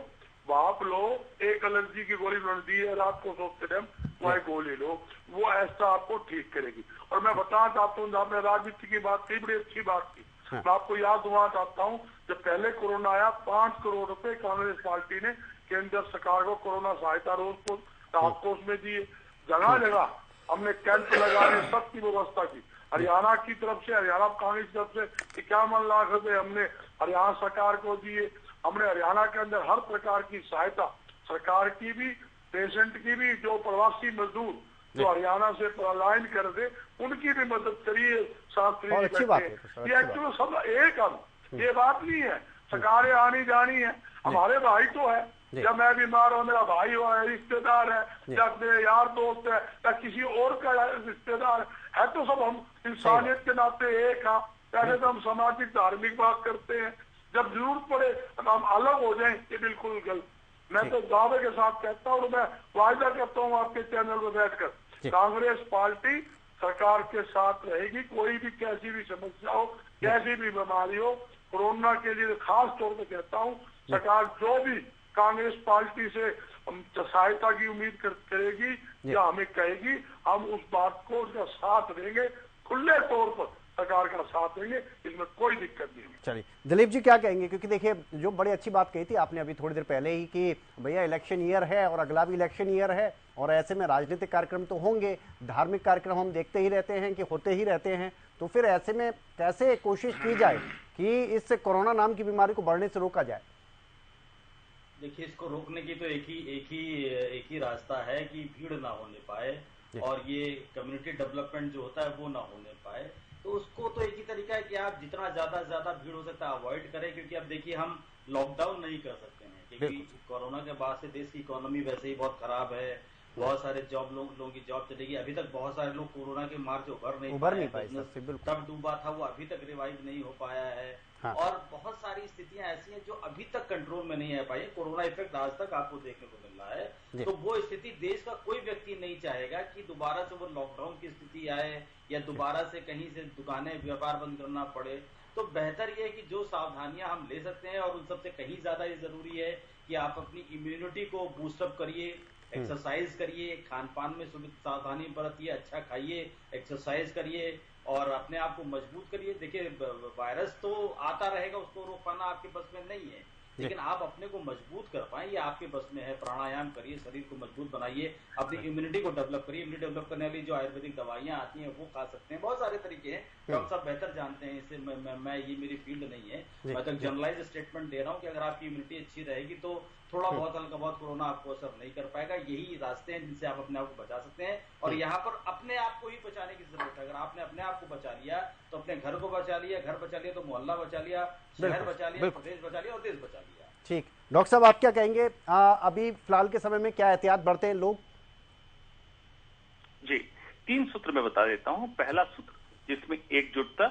भाप लो, एक एलर्जी की गोली उन्होंने दी है, रात को सोचते टाइम वह गोली लो, वो ऐसा आपको ठीक करेगी। और मैं बताना चाहता हूँ, आपने राजनीति की बात की, बड़ी अच्छी बात की। मैं आपको याद दिलाना चाहता हूँ, जब पहले कोरोना आया 5 करोड़ रुपए कांग्रेस पार्टी ने केंद्र सरकार को कोरोना सहायता राहत कोष में दिए। जगह जगह हमने कैंप लगाने सबकी व्यवस्था की। हरियाणा की तरफ से, हरियाणा कांग्रेस की तरफ से 51 लाख रुपए हमने हरियाणा सरकार को दिए। हमने हरियाणा के अंदर हर प्रकार की सहायता, सरकार की भी, पेशेंट की भी, जो प्रवासी मजदूर जो हरियाणा से पलायन कर दे उनकी भी मदद करिए। और अच्छी बात है, ये एक्चुअली सब एक हम, ये बात नहीं है सरकारें आनी जानी है, हमारे भाई तो है। जब मैं बीमार हूँ, मेरा भाई है, रिश्तेदार है, या मेरे यार दोस्त है, या किसी और का रिश्तेदार है तो सब हम इंसानियत के नाते एक हैं। पहले तो हम सामाजिक धार्मिक बात करते हैं, जब जरूरत पड़े तो हम अलग हो जाएं, ये बिल्कुल गलत। मैं तो दावे के साथ कहता हूँ और मैं वायदा करता हूँ आपके चैनल पर बैठकर, कांग्रेस पार्टी सरकार के साथ रहेगी। कोई भी कैसी भी समस्या हो, कैसी भी बीमारी हो, कोरोना के लिए खास तौर पर कहता हूँ, सरकार जो भी कांग्रेस पार्टी से सहायता की उम्मीद करेगी या हमें कहेगी, हम उस बात को उसका साथ देंगे, खुले तौर पर सरकार का साथ देंगे, इसमें कोई दिक्कत नहीं। चलिए दिलीप जी क्या कहेंगे, क्योंकि देखिए जो बड़ी अच्छी बात कही थी आपने अभी थोड़ी देर पहले ही कि भैया इलेक्शन ईयर है और अगला भी इलेक्शन ईयर है, और ऐसे में राजनीतिक कार्यक्रम तो होंगे, धार्मिक कार्यक्रम हम देखते ही रहते हैं कि होते ही रहते हैं, तो फिर ऐसे में कैसे कोशिश की जाए कि इस कोरोना नाम की बीमारी को बढ़ने से रोका जाए? देखिए, इसको रोकने की तो एक ही रास्ता है कि भीड़ ना होने पाए और ये कम्युनिटी डेवलपमेंट जो होता है वो ना होने पाए। तो उसको तो एक ही तरीका है कि आप जितना ज्यादा भीड़ हो सकता है अवॉइड करें, क्योंकि अब देखिए हम लॉकडाउन नहीं कर सकते हैं, क्योंकि कोरोना के बाद से देश की इकोनॉमी वैसे ही बहुत खराब है, बहुत सारे लोगों की जॉब चलेगी। अभी तक बहुत सारे लोग कोरोना के मार से उभर नहीं पाए, तब डूबा था वो अभी तक रिवाइव नहीं हो पाया है। हाँ। और बहुत सारी स्थितियां ऐसी हैं जो अभी तक कंट्रोल में नहीं आ पाई। कोरोना इफेक्ट आज तक आपको देखने को मिल रहा है, तो वो स्थिति देश का कोई व्यक्ति नहीं चाहेगा कि दोबारा से वो लॉकडाउन की स्थिति आए या दोबारा से कहीं से दुकानें व्यापार बंद करना पड़े। तो बेहतर ये है कि जो सावधानियां हम ले सकते हैं, और उन सबसे कहीं ज्यादा ये जरूरी है कि आप अपनी इम्यूनिटी को बूस्टअप करिए, एक्सरसाइज करिए, खान पान में सावधानी बरतिए, अच्छा खाइए, एक्सरसाइज करिए और अपने आप को मजबूत करिए। देखिए, वायरस तो आता रहेगा, उसको रोक पाना आपके बस में नहीं है, लेकिन आप अपने को मजबूत कर पाए ये आपके बस में है। प्राणायाम करिए, शरीर को मजबूत बनाइए, अपनी इम्यूनिटी को डेवलप करिए। इम्यूनिटी डेवलप करने वाली जो आयुर्वेदिक दवाइयां आती हैं वो खा सकते हैं, बहुत सारे तरीके हैं, हम सब बेहतर जानते हैं। इससे मैं ये मेरी फील्ड नहीं है, मैं तो जनरलाइज स्टेटमेंट दे रहा हूँ कि अगर आपकी इम्यूनिटी अच्छी रहेगी तो थोड़ा बहुत हल्का बहुत कोरोना आपको असर नहीं कर पाएगा। यही रास्ते हैं जिनसे आप अपने आप को बचा सकते हैं, और यहाँ पर अपने आप को ही बचाने की जरूरत है। अगर आपने अपने आप को बचा लिया तो अपने घर को बचा लिया, घर बचा लिया तो मोहल्ला बचा लिया, शहर बचा लिया, प्रदेश बचा लिया और देश बचा लिया। ठीक, डॉक्टर साहब आप क्या कहेंगे, अभी फिलहाल के समय में क्या एहतियात बरते हैं लोग? जी, 3 सूत्र में बता देता हूं। पहला सूत्र जिसमें एकजुटता,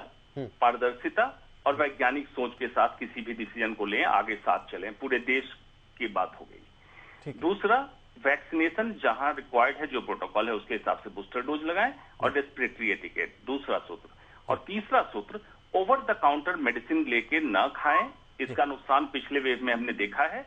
पारदर्शिता और वैज्ञानिक सोच के साथ किसी भी डिसीजन को लें, आगे साथ चलें, पूरे देश की बात हो गई। दूसरा, वैक्सीनेशन जहां रिक्वायर्ड है, जो प्रोटोकॉल है उसके हिसाब से बूस्टर डोज लगाएं, और रेस्पिरेटरी एटिकेट, दूसरा सूत्र। और तीसरा सूत्र, ओवर द काउंटर मेडिसिन लेके न खाएं, इसका नुकसान पिछले वेव में हमने देखा है।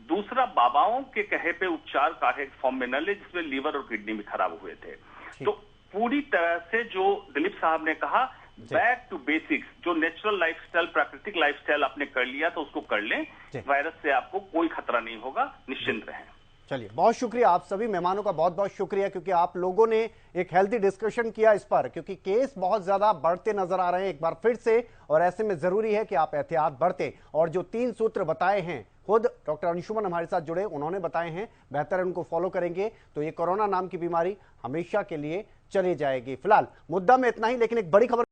दूसरा, बाबाओं के कहे पे उपचार कार्य फॉर्म में न ले जिसमें लीवर और किडनी भी खराब हुए थे। तो पूरी तरह से जो दिलीप साहब ने कहा, बैक टू बेसिक्स, जो नेचुरल लाइफस्टाइल, प्राकृतिक लाइफस्टाइल आपने कर लिया तो उसको कर लें, वायरस से आपको कोई खतरा नहीं होगा, निश्चिंत रहें। चलिए, बहुत शुक्रिया आप सभी मेहमानों का, बहुत बहुत शुक्रिया, क्योंकि आप लोगों ने एक हेल्दी डिस्कशन किया इस पर, क्योंकि केस बहुत ज्यादा बढ़ते नजर आ रहे हैं एक बार फिर से, और ऐसे में जरूरी है कि आप एहतियात बरतें। और जो 3 सूत्र बताए हैं, खुद डॉक्टर अंशुमन हमारे साथ जुड़े, उन्होंने बताए हैं, बेहतर है उनको फॉलो करेंगे तो ये कोरोना नाम की बीमारी हमेशा के लिए चली जाएगी। फिलहाल मुद्दा में इतना ही, लेकिन एक बड़ी खबर